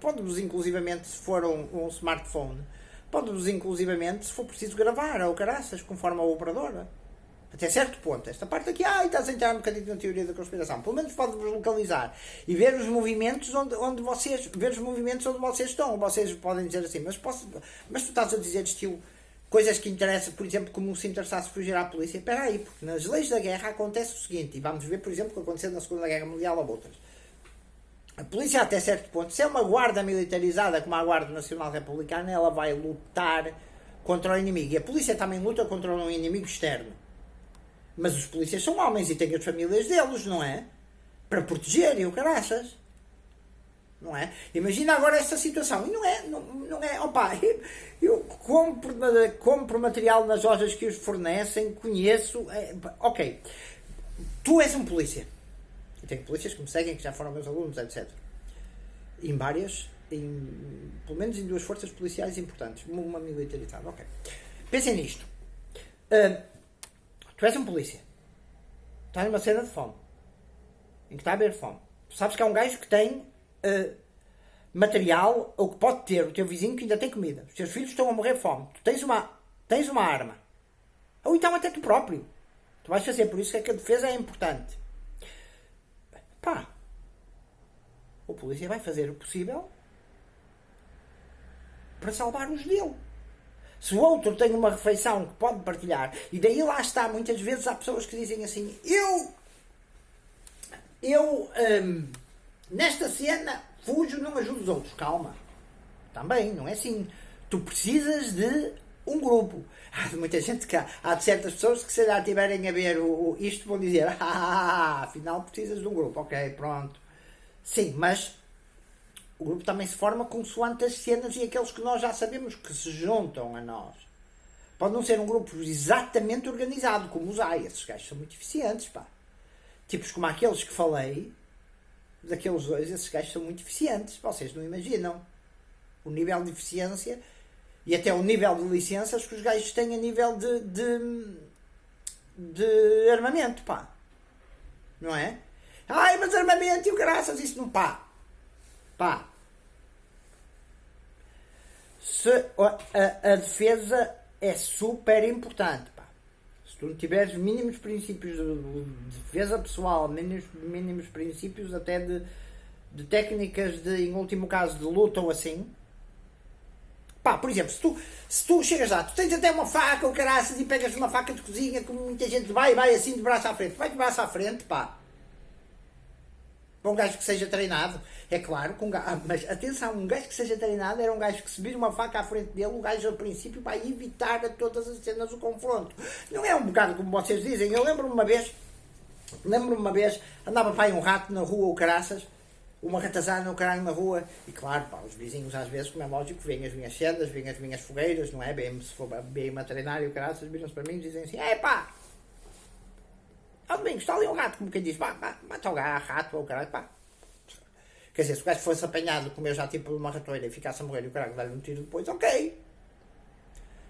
Pode-vos, inclusivamente, se for um smartphone, pode-vos, inclusivamente, se for preciso, gravar ou caraças, conforme a operadora. Até certo ponto. Esta parte aqui, estás a entrar um bocadinho na teoria da conspiração. Pelo menos pode-vos localizar e ver os movimentos onde vocês estão. Vocês podem dizer assim, mas tu estás a dizer estilo coisas que interessam, por exemplo, como se interessasse fugir à polícia. Espera aí, porque nas leis da guerra acontece o seguinte, e vamos ver, por exemplo, o que aconteceu na Segunda Guerra Mundial ou outras. A polícia, até certo ponto, se é uma guarda militarizada como a Guarda Nacional Republicana, ela vai lutar contra o inimigo. E a polícia também luta contra um inimigo externo. Mas os polícias são homens e têm as famílias deles, não é? Para protegerem o caraças. Não é? Imagina agora esta situação. E não é, opa, eu compro material nas lojas que os fornecem, conheço, ok. Tu és um polícia. Eu tenho polícias que me seguem, que já foram meus alunos, etc. Em várias, pelo menos em 2 forças policiais importantes. Uma militarizada, ok. Pensem nisto. Tu és um polícia. Estás numa cena de fome. Em que está a haver fome. Tu sabes que há um gajo que tem material, ou que pode ter, o teu vizinho que ainda tem comida. Os teus filhos estão a morrer de fome. Tu tens uma arma. Ou então até tu próprio. Tu vais fazer, por isso é que a defesa é importante. Pá. O polícia vai fazer o possível para salvar os dele. Se o outro tem uma refeição que pode partilhar, e daí lá está, muitas vezes há pessoas que dizem assim, eu nesta cena fujo, não ajudo os outros. Calma. Também, não é assim. Tu precisas de um grupo. Há de muita gente que há de certas pessoas que se já estiverem a ver isto vão dizer, afinal precisas de um grupo. Ok, pronto. Sim, mas o grupo também se forma consoante as cenas e aqueles que nós já sabemos que se juntam a nós. Pode não ser um grupo exatamente organizado, como os AI. Esses gajos são muito eficientes, pá. Tipos como aqueles que falei, daqueles dois, esses gajos são muito eficientes. Vocês não imaginam o nível de eficiência e até o nível de licenças que os gajos têm a nível de armamento, pá. Não é? Mas armamento e o graças, isso não pá. Pá. A defesa é super importante, pá. Se tu não tiveres mínimos princípios de defesa pessoal, mínimos princípios até de técnicas em último caso, de luta ou assim, pá, por exemplo, se tu chegas lá, tu tens até uma faca ou caraças e pegas uma faca de cozinha, como muita gente vai assim de braço à frente, vai de braço à frente, pá. Para um gajo que seja treinado, é claro, mas atenção, um gajo que seja treinado era um gajo que se vir uma faca à frente dele, o gajo ao princípio vai evitar a todas as cenas o confronto. Não é um bocado como vocês dizem. Eu lembro-me uma vez, andava para aí um rato na rua, o caraças, uma ratazana, o caralho na rua, e claro, pá, os vizinhos às vezes, como é lógico, veem as minhas cenas, veem as minhas fogueiras, não é? Veem-me a treinar e o caraças, viram-se para mim e dizem assim, pá, Domingos, está ali um rato, como quem diz, mata o rato ou o caralho, pá. Quer dizer, se o gajo fosse apanhado, como eu já tipo uma ratoeira e ficasse a morrer e o caralho dar-lhe um tiro depois, ok.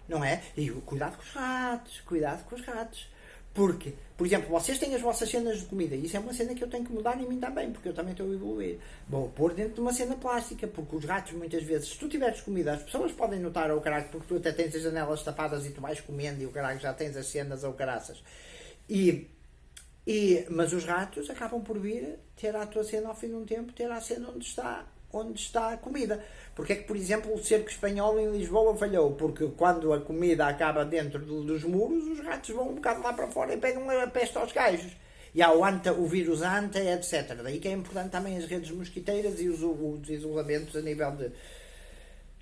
Não é? E cuidado com os ratos. Porque, por exemplo, vocês têm as vossas cenas de comida e isso é uma cena que eu tenho que mudar em mim também, porque eu também estou a evoluir. Vou pôr dentro de uma cena plástica, porque os ratos muitas vezes, se tu tiveres comida, as pessoas podem notar ao caralho, porque tu até tens as janelas tapadas e tu vais comendo e o caralho já tens as cenas ao caraças. Mas os ratos acabam por vir ter a tua cena ao fim de um tempo, ter a cena onde está a comida. Porque é que, por exemplo, o cerco espanhol em Lisboa falhou? Porque quando a comida acaba dentro dos muros, os ratos vão um bocado lá para fora e pegam a peste aos gajos. E há o vírus anta, etc. Daí que é importante também as redes mosquiteiras e os isolamentos a nível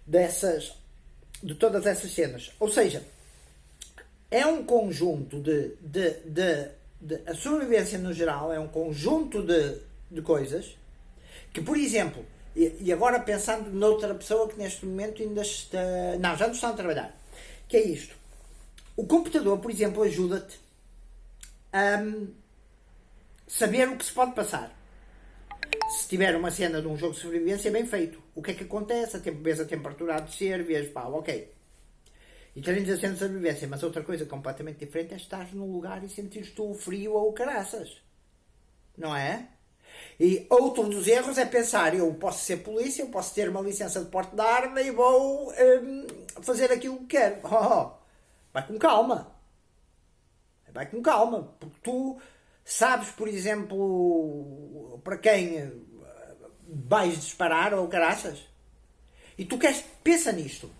de todas essas cenas. Ou seja, é um conjunto a sobrevivência no geral é um conjunto de coisas que, por exemplo, e agora pensando noutra pessoa que neste momento ainda está... Não, já não está a trabalhar. Que é isto. O computador, por exemplo, ajuda-te a saber o que se pode passar. Se tiver uma cena de um jogo de sobrevivência, é bem feito. O que é que acontece? Vês a temperatura a descer, vês, pá, ok. E tens a cena de sobrevivência, mas outra coisa completamente diferente é estar num lugar e sentires tu o frio ou o caraças. Não é? E outro dos erros é pensar, eu posso ser polícia, eu posso ter uma licença de porte de arma e vou fazer aquilo que quero. Vai com calma. Vai com calma. Porque tu sabes, por exemplo, para quem vais disparar ou caraças. E tu queres, pensa nisto.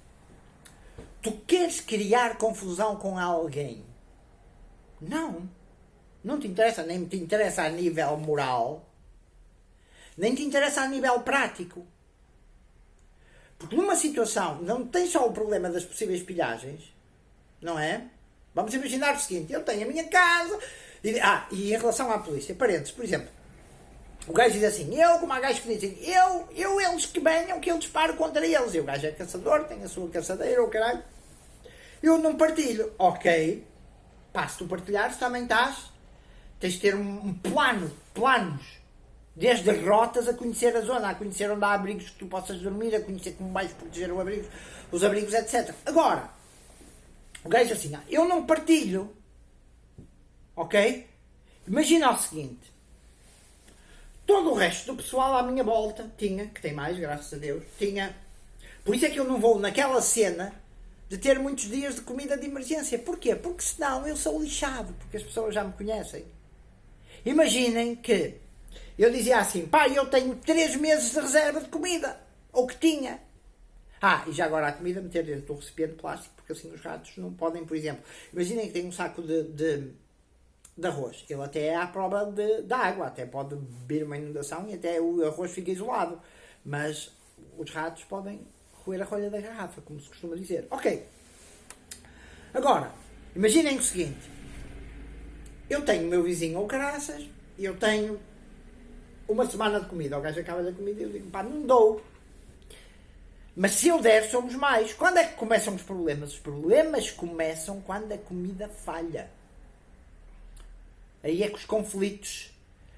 Tu queres criar confusão com alguém? Não. Não te interessa, nem te interessa a nível moral, nem te interessa a nível prático. Porque numa situação, não tens só o problema das possíveis pilhagens, não é? Vamos imaginar o seguinte, eu tenho a minha casa, e em relação à polícia, parentes, por exemplo, o gajo diz assim, como há gajos que dizem, eles que venham, que eu disparo contra eles. E o gajo é caçador, tem a sua caçadeira, ou caralho. Eu não partilho. Ok. Pá, se tu partilhares, também tens de ter um planos. Desde rotas a conhecer a zona, a conhecer onde há abrigos que tu possas dormir, a conhecer como vais proteger os abrigos, etc. Agora, o gajo assim, eu não partilho. Ok? Imagina o seguinte. Todo o resto do pessoal à minha volta que tem mais, graças a Deus, Por isso é que eu não vou naquela cena de ter muitos dias de comida de emergência. Porquê? Porque senão eu sou lixado, porque as pessoas já me conhecem. Imaginem que eu dizia assim, pá, eu tenho 3 meses de reserva de comida, ou que tinha. E já agora a comida meter dentro do recipiente de plástico, porque assim os ratos não podem, por exemplo, imaginem que tem um saco de arroz, ele até é à prova da água, até pode beber uma inundação e até o arroz fica isolado, mas os ratos podem roer a rolha da garrafa, como se costuma dizer. Ok. Agora, imaginem o seguinte, eu tenho o meu vizinho ou caraças, e eu tenho uma semana de comida, o gajo acaba da comida e eu digo, pá, não dou. Mas se eu der, somos mais. Quando é que começam os problemas? Os problemas começam quando a comida falha. Aí é que os conflitos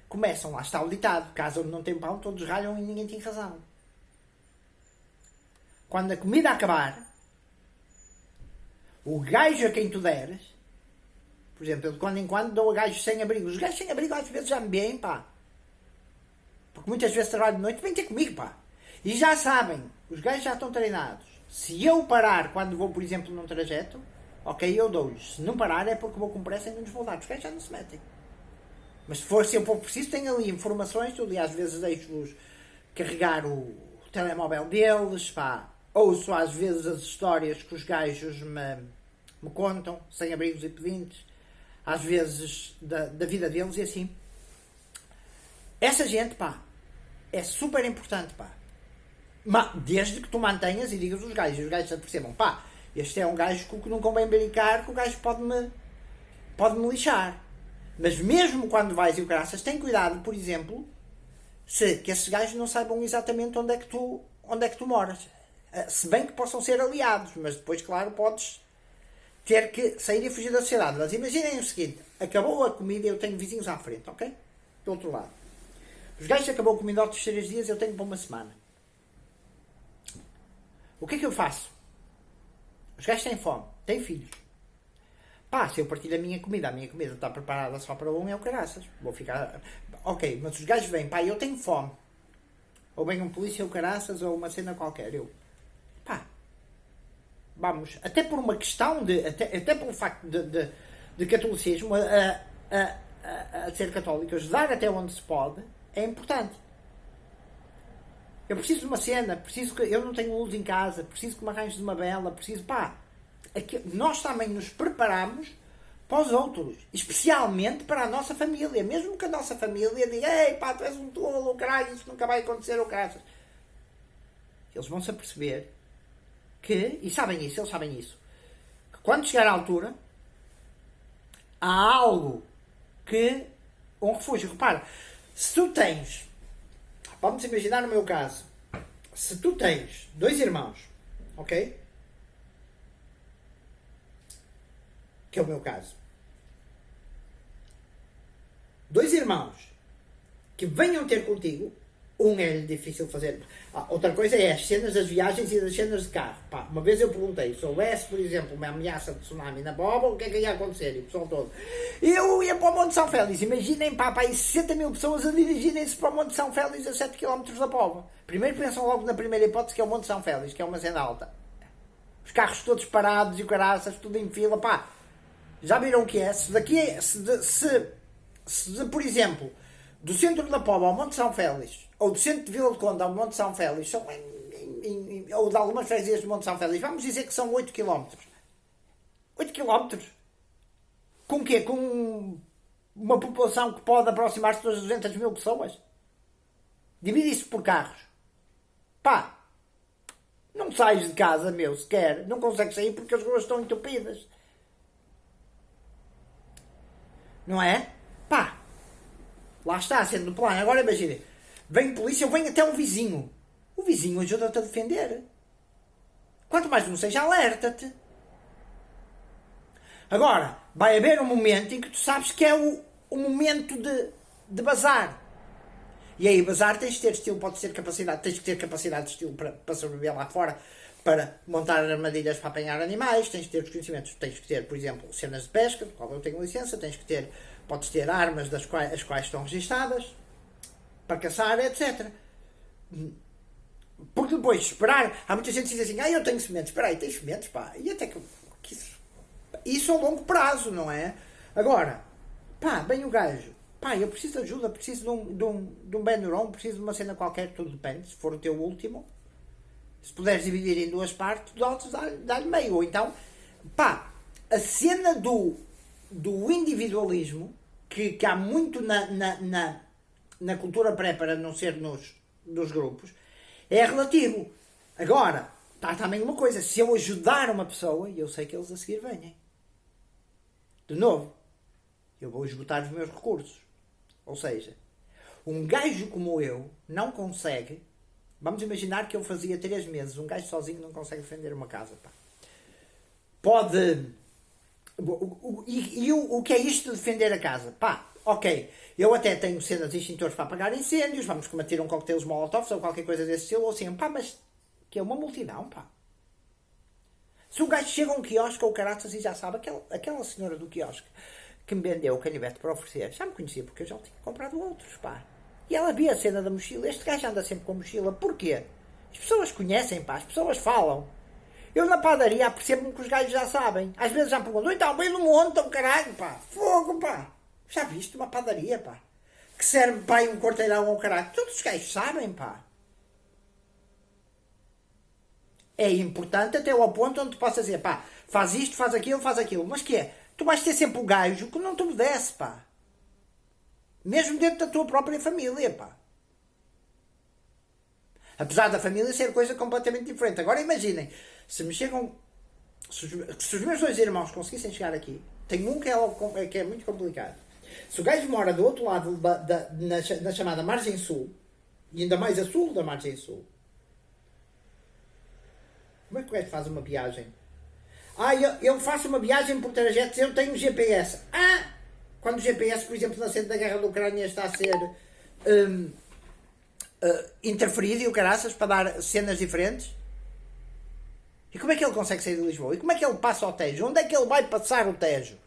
começam. Lá está o ditado. Casa onde não tem pão, todos ralham e ninguém tem razão. Quando a comida acabar, o gajo a quem tu deres, por exemplo, eu de quando em quando dou a gajos sem abrigo. Os gajos sem abrigo às vezes já me veem, pá. Porque muitas vezes trabalho de noite, vem ter comigo, pá. E já sabem, os gajos já estão treinados. Se eu parar quando vou, por exemplo, num trajeto, ok, eu dou-lhes. Se não parar é porque vou com pressa e não lhes vou dar. Os gajos já não se metem. Mas se eu for preciso, tenho ali informações. Eu às vezes deixo-os carregar o telemóvel deles, pá. Ouço às vezes as histórias que os gajos me contam, sem abrigos e pedintes. Às vezes da vida deles e assim. Essa gente, pá, é super importante, pá. Mas desde que tu mantenhas e digas os gajos se percebam, pá, este é um gajo que não convém brincar, que o gajo pode-me lixar. Mas mesmo quando vais e o graças, tem cuidado, por exemplo, que esses gajos não saibam exatamente onde é que tu moras. Se bem que possam ser aliados, mas depois, claro, podes ter que sair e fugir da sociedade. Mas imaginem o seguinte, acabou a comida e eu tenho vizinhos à frente, ok? Do outro lado. Os gajos acabou a comida aos 3 dias eu tenho para uma semana. O que é que eu faço? Os gajos têm fome, têm filhos. Pá, se eu partilho a minha comida está preparada só para um, é o caraças. Vou ficar... Ok, mas os gajos vêm, pá, eu tenho fome. Ou vem um polícia ou caraças, ou uma cena qualquer. Pá, vamos, até por uma questão até pelo facto de catolicismo, a ser católico, ajudar até onde se pode, é importante. Eu preciso de uma cena, eu não tenho luz em casa, preciso que me arranjes de uma vela, nós também nos preparamos para os outros, especialmente para a nossa família, mesmo que a nossa família diga, ei pá, tu és um tolo, caralho, isso nunca vai acontecer, ou caralho. Eles vão-se aperceber que, e sabem isso, eles sabem isso, que quando chegar à altura, há algo um refúgio. Repara, se tu tens, vamos imaginar no meu caso, se tu tens 2 irmãos, ok? que é o meu caso, 2 irmãos que venham ter contigo, é difícil fazer. Outra coisa é as cenas das viagens e das cenas de carro. Pá, uma vez eu perguntei, se houvesse, por exemplo, uma ameaça de tsunami na Boba, o que é que ia acontecer? E o pessoal todo. Eu ia para o Monte São Félix. Imaginem, pá, aí 60 mil pessoas a dirigirem-se para o Monte São Félix a 7 km da Póvoa. Primeiro pensam logo na primeira hipótese, que é o Monte São Félix, que é uma cena alta. Os carros todos parados e o caraças, tudo em fila, pá. Já viram o que é? Se daqui, por exemplo, do centro da Póvoa ao Monte São Félix, ou do centro de Vila de Conde ao Monte São Félix, ou de algumas freguesias do Monte São Félix, vamos dizer que são 8 km. 8 km? Com o quê? Com uma população que pode aproximar-se das 200 mil pessoas? Divide isso por carros. Pá, não sais de casa, meu, sequer. Não consegues sair porque as ruas estão entupidas. Não é? Pá, lá está, sendo no plano. Agora imagine, vem polícia, vem até um vizinho. O vizinho ajuda-te a defender. Quanto mais não seja, alerta-te. Agora, vai haver um momento em que tu sabes que é o momento de bazar. E aí, bazar, tens de ter estilo, tens que ter capacidade de estilo para sobreviver lá fora, para montar armadilhas para apanhar animais, tens que ter os conhecimentos, tens que ter, por exemplo, cenas de pesca, do qual eu tenho licença, podes ter armas as quais estão registadas, para caçar, etc. Porque depois, esperar, há muita gente que diz assim, eu tenho sementes, espera aí, tens sementes, pá, e até que isso a longo prazo, não é? Agora, pá, bem o gajo, pá, eu preciso de ajuda, preciso de um Benuron, preciso de uma cena qualquer, tudo depende, se for o teu último, se puderes dividir em 2 partes, dá-lhe meio, ou então, pá, a cena do individualismo, que há muito na cultura pré, para não ser nos grupos, é relativo. Agora, está também uma coisa, se eu ajudar uma pessoa, eu sei que eles a seguir venham. De novo, eu vou esgotar os meus recursos. Ou seja, um gajo como eu não consegue, vamos imaginar que eu fazia 3 meses, um gajo sozinho não consegue defender uma casa. Pá. Pode... o que é isto de defender a casa? Pá, ok, eu até tenho cenas de extintores para apagar incêndios, vamos combater coquetéis molotov ou qualquer coisa desse estilo, ou assim, pá, mas que é uma multidão, pá. Se um gajo chega a um quiosque ou caraças e já sabe, aquela senhora do quiosque que me vendeu o canivete para oferecer, já me conhecia porque eu já tinha comprado outros, pá. E ela via a cena da mochila, este gajo anda sempre com a mochila, porquê? As pessoas conhecem, pá, as pessoas falam. Eu na padaria apercebo-me que os gajos já sabem. Às vezes já me perguntam, então, bem no monte, então caralho, pá, fogo, pá. Já viste uma padaria, pá, que serve para um quarteirão ou caralho. Todos os gajos sabem, pá. É importante até ao ponto onde tu possas dizer, pá, faz isto, faz aquilo. Mas que é? Tu vais ter sempre o gajo que não te obedece, pá. Mesmo dentro da tua própria família, pá. Apesar da família ser coisa completamente diferente. Agora imaginem, se os meus 2 irmãos conseguissem chegar aqui, tem um que é muito complicado. Se o gajo mora do outro lado na chamada Margem Sul, e ainda mais a sul da Margem Sul, como é que o gajo faz uma viagem? Eu faço uma viagem por trajetos, eu tenho GPS. Quando o GPS, por exemplo, na cena da guerra da Ucrânia está a ser interferido e o caraças para dar cenas diferentes. E como é que ele consegue sair de Lisboa? E como é que ele passa ao Tejo? Onde é que ele vai passar o Tejo?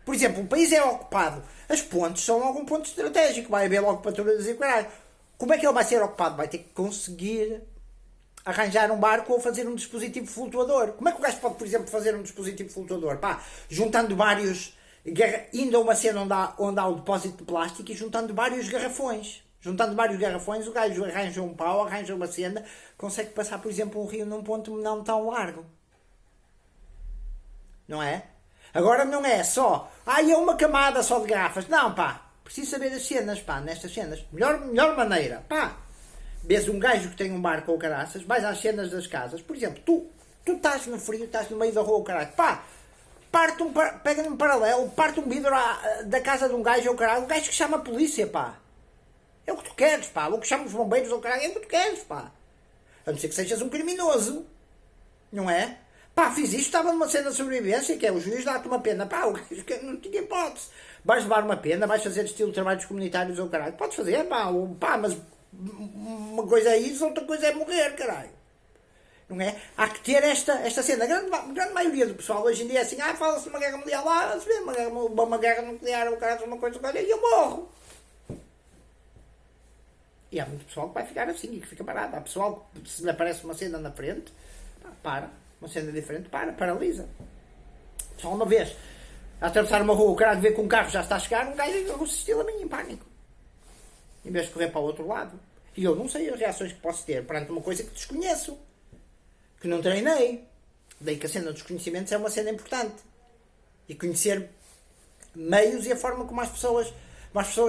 Por exemplo, o país é ocupado. As pontes são logo um ponto estratégico. Vai haver logo patrulhas e o caralho. Como é que ele vai ser ocupado? Vai ter que conseguir arranjar um barco ou fazer um dispositivo flutuador. Como é que o gajo pode, por exemplo, fazer um dispositivo flutuador? Pá, juntando vários... indo a uma cena onde há o depósito de plástico e juntando vários garrafões. Juntando vários garrafões, o gajo arranja um pau, arranja uma cena, consegue passar, por exemplo, um rio num ponto não tão largo. Não é? Agora não é só, é uma camada só de garrafas. Não, pá, preciso saber as cenas, pá, nestas cenas. Melhor maneira, pá. Vês um gajo que tem um barco ou caraças, vais às cenas das casas. Por exemplo, tu estás no frio, estás no meio da rua ou caralho, pá, pega num paralelo, parte um vidro da casa de um gajo ou caralho, um gajo que chama a polícia, pá. É o que tu queres, pá. O que chama os bombeiros ou caralho, é o que tu queres, pá. A não ser que sejas um criminoso. Não é? Pá, fiz isto, estava numa cena de sobrevivência, que é o juiz dá-te uma pena. Pá, o gajo que não tinha hipótese. Vais levar uma pena, vais fazer estilo de trabalhos comunitários ou caralho. Podes fazer, pá, mas uma coisa é isso, outra coisa é morrer, caralho. Não é? Há que ter esta cena. A grande maioria do pessoal hoje em dia é assim, fala-se de uma guerra mundial, se vê uma guerra nuclear, o caralho, uma coisa, e eu morro. E há muito pessoal que vai ficar assim e que fica parado. Há pessoal que se lhe aparece uma cena na frente, para. Uma cena diferente, paralisa. Só uma vez. A atravessar uma rua, o caralho vê que um carro já está a chegar, um gajo assistiu a mim em pânico. Em vez de correr para o outro lado. E eu não sei as reações que posso ter perante uma coisa que desconheço. Que não treinei. Daí que a cena dos conhecimentos é uma cena importante. E conhecer meios e a forma como as pessoas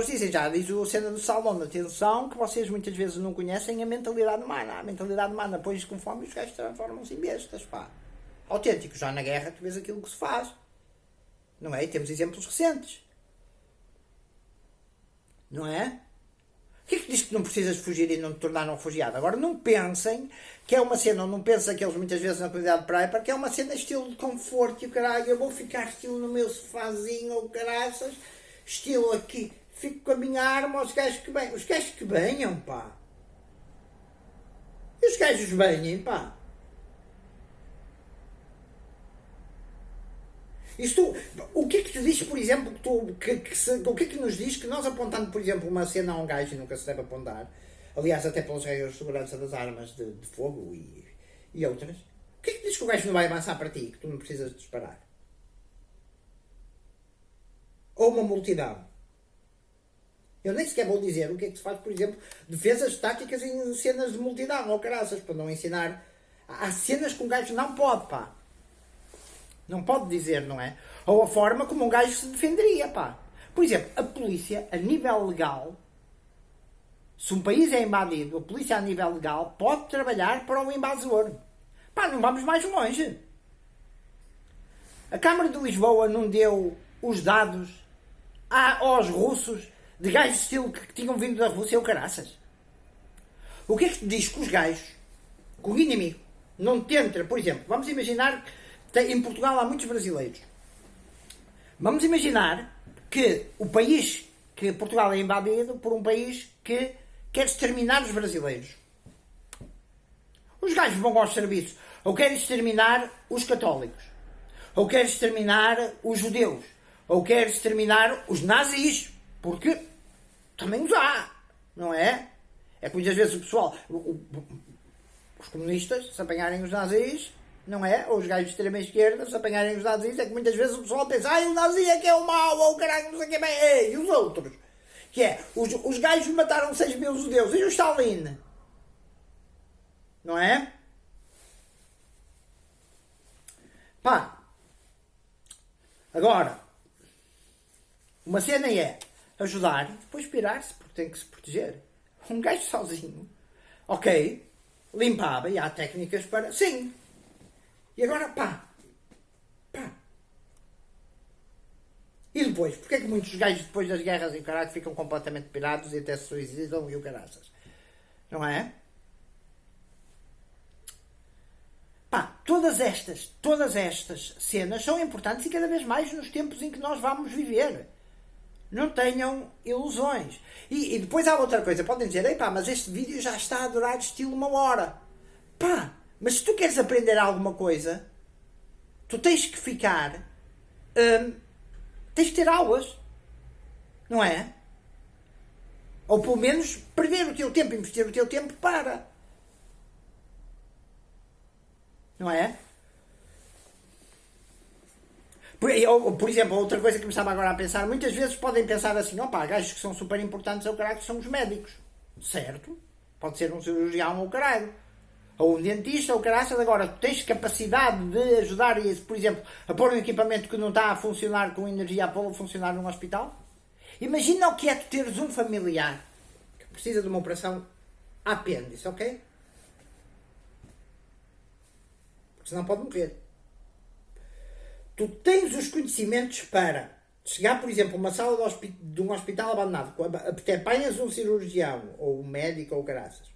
dizem. Já diz a cena do Salmão. Atenção, que vocês muitas vezes não conhecem a mentalidade humana. A mentalidade humana, depois com fome, os gajos transformam-se em bestas, pá. Autênticos. Já na guerra tu vês aquilo que se faz. Não é? E temos exemplos recentes. Não é? O que é que diz que não precisas fugir e não te tornar um refugiado? Agora não pensem que é uma cena, ou não pensem que eles muitas vezes na comunidade de praia, porque é uma cena estilo de conforto e o caralho, eu vou ficar estilo no meu sofazinho ou caraças, estilo aqui, fico com a minha arma aos gajos que venham. Os gajos que venham, pá. E os gajos venham, pá. Isto, o que é que te diz, por exemplo, o que é que nos diz que nós apontando, por exemplo, uma cena a um gajo e nunca se deve apontar, aliás, até pelas regras de segurança das armas de fogo e outras, o que é que diz que o gajo não vai avançar para ti, que tu não precisas de disparar? Ou uma multidão. Eu nem sequer vou dizer o que é que se faz, por exemplo, defesas táticas em cenas de multidão, ou caraças, para não ensinar. Há cenas que um gajo não pode, pá. Não pode dizer, não é? Ou a forma como um gajo se defenderia, pá. Por exemplo, a polícia, a nível legal, se um país é invadido, a polícia a nível legal pode trabalhar para o invasor. Pá, não vamos mais longe. A Câmara de Lisboa não deu os dados aos russos de gajos de estilo que tinham vindo da Rússia ou caraças. O que é que te diz que os gajos, que o inimigo, não tenta, por exemplo, vamos imaginar que em Portugal há muitos brasileiros. Vamos imaginar que o país, que Portugal é invadido por um país que quer exterminar os brasileiros. Os gajos vão aos serviços, ou querem exterminar os católicos, ou querem exterminar os judeus, ou querem exterminar os nazis, porque também os há, não é? É que muitas vezes o pessoal, os comunistas, se apanharem os nazis, não é? Ou os gajos de extrema esquerda, se apanharem os nazis, é que muitas vezes o pessoal pensa, o nazi é que é o mau, ou o caralho, não sei o que é, e os outros? Que é, os gajos mataram 6 mil judeus, e o Stalin? Não é? Pá. Agora, uma cena é ajudar, depois pirar-se, porque tem que se proteger. Um gajo sozinho, ok, limpava, e há técnicas para... Sim. E agora, pá. E depois? Porquê é que muitos gajos depois das guerras em caralho ficam completamente pirados e até se suicidam e o caraças? Não é? Pá, todas estas cenas são importantes e cada vez mais nos tempos em que nós vamos viver. Não tenham ilusões. E depois há outra coisa. Podem dizer, ei pá, mas este vídeo já está a durar estilo 1 hora. Pá, mas se tu queres aprender alguma coisa, tu tens que ficar... tens que ter aulas. Não é? Ou pelo menos perder o teu tempo, investir o teu tempo para. Não é? Por exemplo, outra coisa que me estava agora a pensar, muitas vezes podem pensar assim, opá, gajos que são super importantes ao caralho são os médicos. Certo? Pode ser um cirurgião ou caralho. Ou um dentista ou caraças. Agora, tu tens capacidade de ajudar, por exemplo, a pôr um equipamento que não está a funcionar com energia a pô-lo a funcionar num hospital? Imagina o que é tu teres um familiar que precisa de uma operação apêndice, ok? Porque senão pode morrer. Tu tens os conhecimentos para chegar, por exemplo, a uma sala de um hospital abandonado, até apanhas um cirurgião, ou um médico, ou caraças.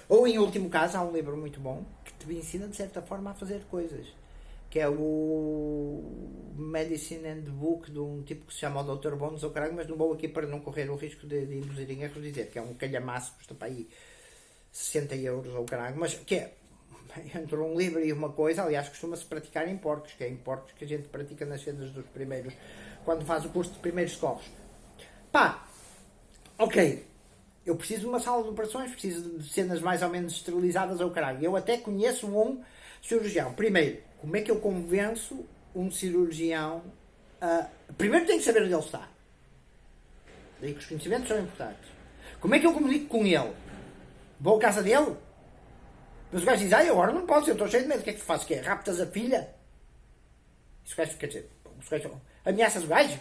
Ou, em último caso, há um livro muito bom que te ensina, de certa forma, a fazer coisas. que é o Medicine and Book de um tipo que se chama o Dr. Bones ou caralho, mas não vou aqui para não correr o risco de induzir em erros dizer que é um calhamaço, custa para aí 60 euros ou caralho, mas que é entre um livro e uma coisa, aliás, costuma-se praticar em porcos, que é em porcos que a gente pratica nas cenas dos primeiros, quando faz o curso de primeiros socorros. Pá, ok, eu preciso de uma sala de operações, preciso de cenas mais ou menos esterilizadas ou caralho. Eu até conheço um cirurgião. Primeiro, como é que eu convenço um cirurgião a... Primeiro tenho que saber onde ele está. Daí que os conhecimentos são importantes. Como é que eu comunico com ele? Vou à casa dele? Mas o gajo diz, agora não posso, eu estou cheio de medo. O que é que tu fazes? Que é? Raptas a filha? Isso o gajo, quer dizer, ameaças o gajo?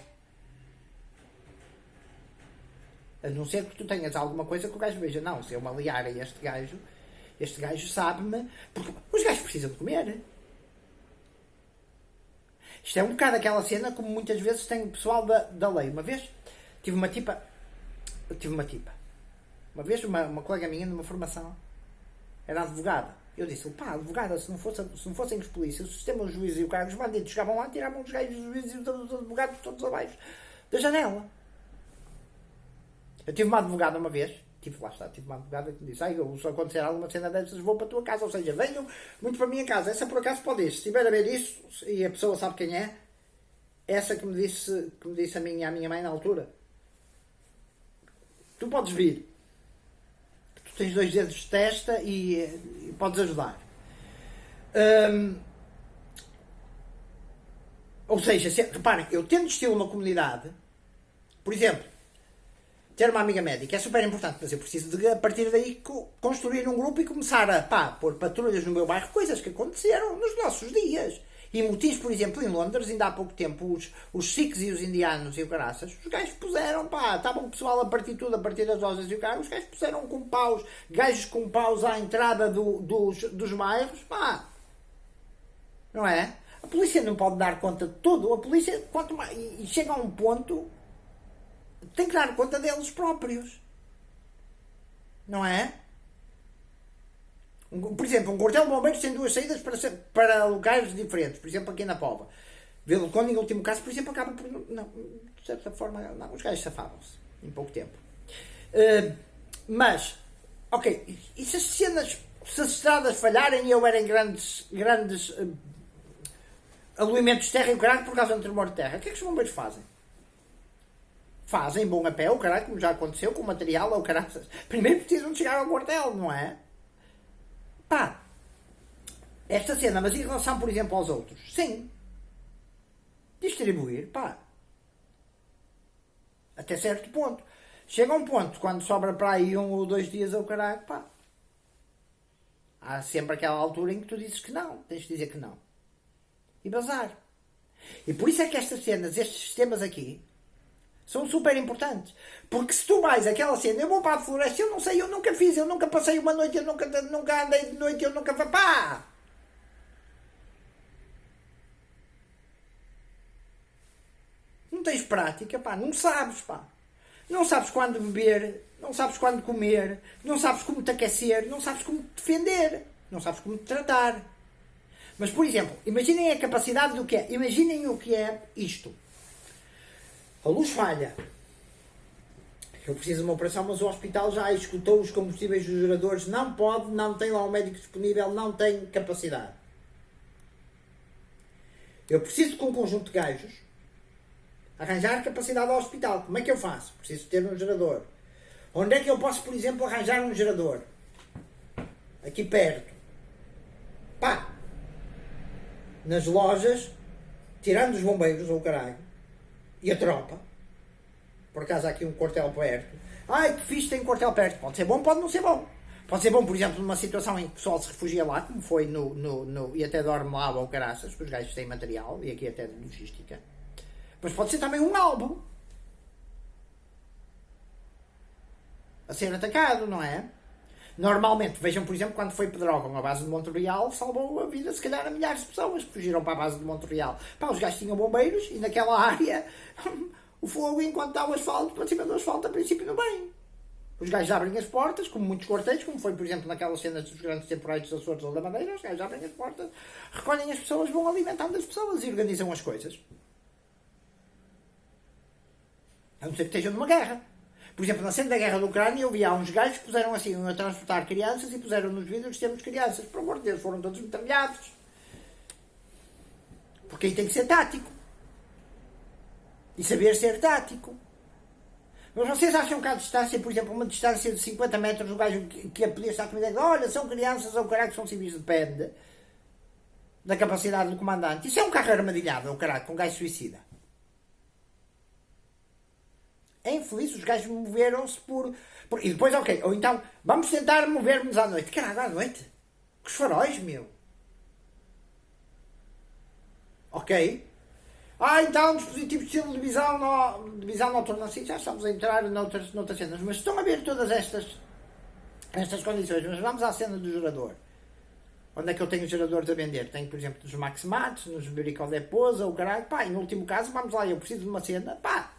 A não ser que tu tenhas alguma coisa que o gajo veja. Não, se eu me aliar a este gajo sabe-me... Porque os gajos precisam de comer. Isto é um bocado aquela cena como muitas vezes tem o pessoal da lei. Uma vez tive uma tipa. Uma vez uma colega minha numa formação era advogada. Eu disse, pá, advogada, se não fossem os polícias, o sistema dos juízes e o cargo, os bandidos chegavam lá, tiravam os gajos dos juízes e os advogados todos abaixo da janela. Eu tive uma advogada uma vez, tive uma advogada que me disse, se acontecer alguma cena dessas, vou para a tua casa, ou seja, venham muito para a minha casa. Essa por acaso pode ir, se estiver a ver isso, e a pessoa sabe quem é, essa que me disse a minha mãe na altura, tu podes vir, tu tens 2 dedos de testa e podes ajudar. Ou seja, reparem, eu tendo estilo uma comunidade, por exemplo, ter uma amiga médica é super importante, mas eu preciso de, a partir daí, construir um grupo e começar a pôr patrulhas no meu bairro, coisas que aconteceram nos nossos dias. E motivos, por exemplo, em Londres, ainda há pouco tempo, os sikhs e os indianos e o caraças, os gajos puseram, estavam o pessoal a partir tudo, a partir das lojas e o carro, os gajos puseram com paus, gajos com paus à entrada dos bairros, não é? A polícia não pode dar conta de tudo, a polícia, quanto mais, e chega a um ponto... tem que dar conta deles próprios. Não é? Por exemplo, um quartel de bombeiros tem 2 saídas para lugares diferentes. Por exemplo, aqui na Póvoa. Vila do Conde, em último caso, por exemplo, acaba por... Não, de certa forma, não, os gajos safavam-se em pouco tempo. Mas, ok, e se as cenas, se as estradas falharem e houverem grandes aluimentos de terra e o caralho por causa de um tremor de terra, o que é que os bombeiros fazem? Fazem bom a pé, o caralho, como já aconteceu, com material, ou caralho. Primeiro precisam de chegar ao quartel, não é? Esta cena, mas em relação, por exemplo, aos outros, sim. Distribuir, até certo ponto. Chega a um ponto, quando sobra para aí 1 ou 2 dias ao caralho, há sempre aquela altura em que tu dizes que não, tens de dizer que não. E bazar. E por isso é que estas cenas, estes sistemas aqui, são super importantes. Porque se tu vais aquela cena, eu vou para a floresta, eu não sei, eu nunca fiz, eu nunca passei uma noite, eu nunca andei de noite, eu nunca... Não tens prática, não sabes, Não sabes quando beber, não sabes quando comer, não sabes como te aquecer, não sabes como te defender, não sabes como te tratar. Mas, por exemplo, imaginem a capacidade do que é. Imaginem o que é isto. A luz falha. Eu preciso de uma operação, mas o hospital já escutou os combustíveis dos geradores. Não pode, não tem lá um médico disponível, não tem capacidade. Eu preciso com um conjunto de gajos arranjar capacidade ao hospital. Como é que eu faço? Preciso ter um gerador. Onde é que eu posso, por exemplo, arranjar um gerador? Aqui perto. Nas lojas, tirando os bombeiros ou o caralho, e a tropa. Por acaso há aqui um quartel perto. Que fixe, tem um quartel perto. Pode ser bom, pode não ser bom. Pode ser bom, por exemplo, numa situação em que o pessoal se refugia lá, como foi e até dorme lá ou caraças, porque os gajos têm material, e aqui até de logística. Mas pode ser também um álbum a ser atacado, não é? Normalmente, vejam, por exemplo, quando foi Pedrógão, a base de Montreal, salvou a vida, se calhar, a milhares de pessoas que fugiram para a base de Montreal. Os gajos tinham bombeiros e naquela área o fogo, enquanto dá o asfalto, para cima do asfalto, a princípio não vem. Os gajos abrem as portas, como muitos quartéis, como foi, por exemplo, naquelas cenas dos grandes temporais dos Açores ou da Madeira, os gajos abrem as portas, recolhem as pessoas, vão alimentando as pessoas e organizam as coisas. A não ser que estejam numa guerra. Por exemplo, na cena da guerra da Ucrânia, eu vi há uns gajos que puseram assim a transportar crianças e puseram nos vidros termos crianças. Por amor de Deus, foram todos metralhados. Porque aí tem que ser tático. E saber ser tático. Mas vocês acham que à distância, por exemplo, uma distância de 50 metros, o gajo que podia estar comigo, olha, são crianças ou caralho que são civis, depende da capacidade do comandante. Isso é um carro armadilhado, ou caralho, com um gajo suicida. É infeliz, os gajos moveram-se por... E depois, ok, ou então, vamos tentar mover-nos à noite. Caralho, à noite? Com os faróis, meu. Ok? Então, dispositivos de estilo de visão noturna. Sim, já estamos a entrar noutras cenas. Mas estão a ver todas estas condições. Mas vamos à cena do gerador. Onde é que eu tenho geradores a vender? Tenho, por exemplo, nos Maximates, nos Brico Depôs, ou caralho. Pá, e no último caso, vamos lá, eu preciso de uma cena. Pá,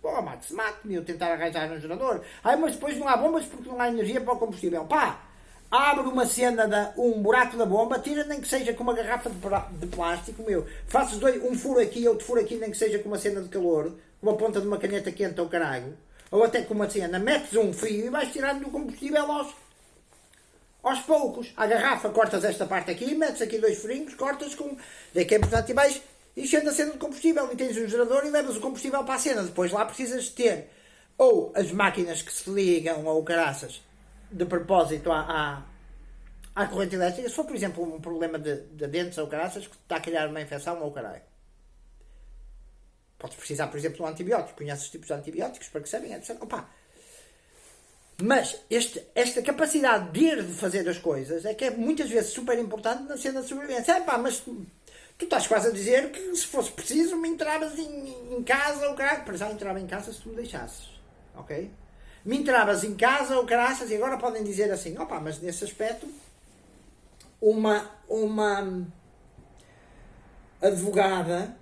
vou ao Maximate, eu tentar arranjar um gerador. Mas depois não há bombas porque não há energia para o combustível. Pá, abre uma cena, um buraco da bomba, tira nem que seja com uma garrafa de plástico, meu. Fazes um furo aqui, outro furo aqui, nem que seja com uma cena de calor, com uma ponta de uma caneta quente ou caralho. Ou até com uma cena, metes um fio e vais tirando do combustível aos poucos. A garrafa, cortas esta parte aqui, metes aqui 2 furinhos, cortas com... Daí que é importante e vais enchendo a cena de combustível e tens um gerador e levas o combustível para a cena. Depois lá precisas ter ou as máquinas que se ligam ou caraças de propósito à corrente elétrica. Se for, por exemplo, um problema de dentes ou caraças que está a criar uma infecção ou caralho, podes precisar, por exemplo, de um antibiótico. Conheces os tipos de antibióticos para que sabem, etc. Opa. Mas esta capacidade de fazer as coisas é que é muitas vezes super importante na cena de sobrevivência. Mas tu estás quase a dizer que se fosse preciso me entravas em casa ou caralho. Para já entrava em casa se tu me deixasses. Ok? Me entravas em casa ou caraças e agora podem dizer assim, mas nesse aspecto uma advogada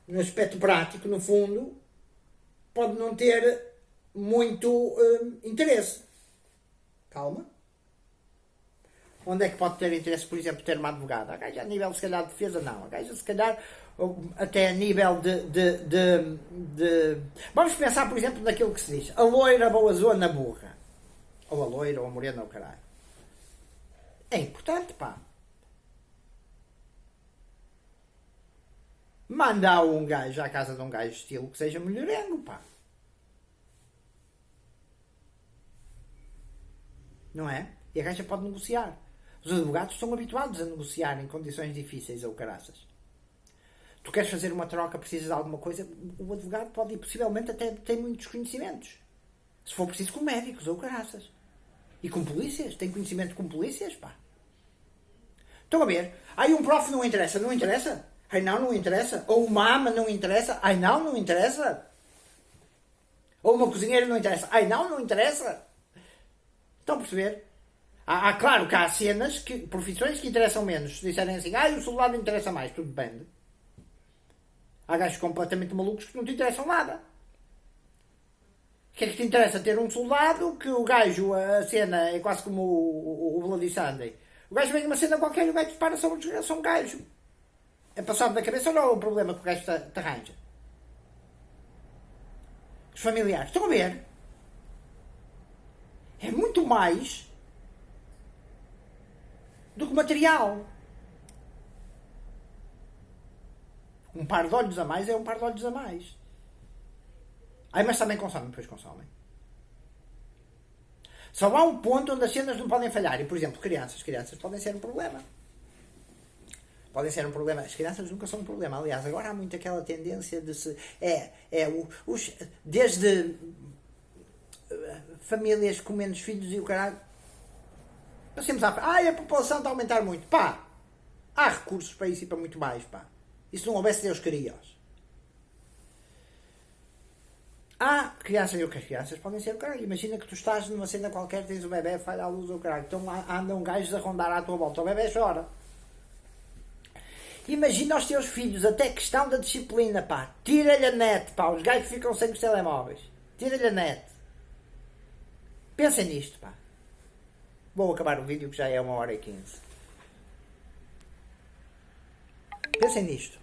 no aspecto prático, no fundo, pode não ter muito interesse. Calma. Onde é que pode ter interesse, por exemplo, ter uma advogada? A gaja a nível, se calhar, de defesa, não. A gaja, se calhar, até a nível de... Vamos pensar, por exemplo, naquilo que se diz. A loira, boa zona, burra. Ou a loira, ou a morena, ou caralho. É importante, pá. Mandar um gajo à casa de um gajo estilo que seja melhorengo, pá. Não é? E a gaja pode negociar. Os advogados estão habituados a negociar em condições difíceis ou caraças. Tu queres fazer uma troca, precisas de alguma coisa, o advogado pode ir, possivelmente até ter muitos conhecimentos. Se for preciso, com médicos ou caraças. E com polícias. Tem conhecimento com polícias, pá. Estão a ver? Um prof não interessa. Não interessa? Não interessa. Ou uma ama não interessa. Não interessa. Ou uma cozinheira não interessa. Não interessa. Estão a perceber? Claro que há cenas, profissões que interessam menos. Se disserem assim, o soldado interessa mais, tudo depende. Há gajos completamente malucos que não te interessam nada. O que é que te interessa? Ter um soldado que o gajo, a cena é quase como o Bloody Sunday. O gajo vem uma cena qualquer e o gajo dispara só um gajo. É passado da cabeça ou não é o problema que o gajo te arranja? Os familiares, estão a ver? É muito mais do que material. Um par de olhos a mais é um par de olhos a mais. Mas também consomem, pois consomem. Só há um ponto onde as cenas não podem falhar. E, por exemplo, crianças podem ser um problema. Podem ser um problema. As crianças nunca são um problema. Aliás, agora há muito aquela tendência de se... desde famílias com menos filhos e o caralho. Passemos a população está a aumentar muito. Pá, há recursos para isso e para muito mais, pá. E se não houvesse, Deus queria-os. Crianças, as crianças podem ser o caralho. Imagina que tu estás numa cena qualquer, tens um bebê, falha a luz do caralho. Então lá andam gajos a rondar à tua volta. O bebê chora. Imagina os teus filhos, até questão da disciplina, pá. Tira-lhe a net, pá. Os gajos ficam sem os telemóveis. Tira-lhe a net. Pensem nisto, pá. Vou acabar o vídeo que já é 1h15. Pensem nisto.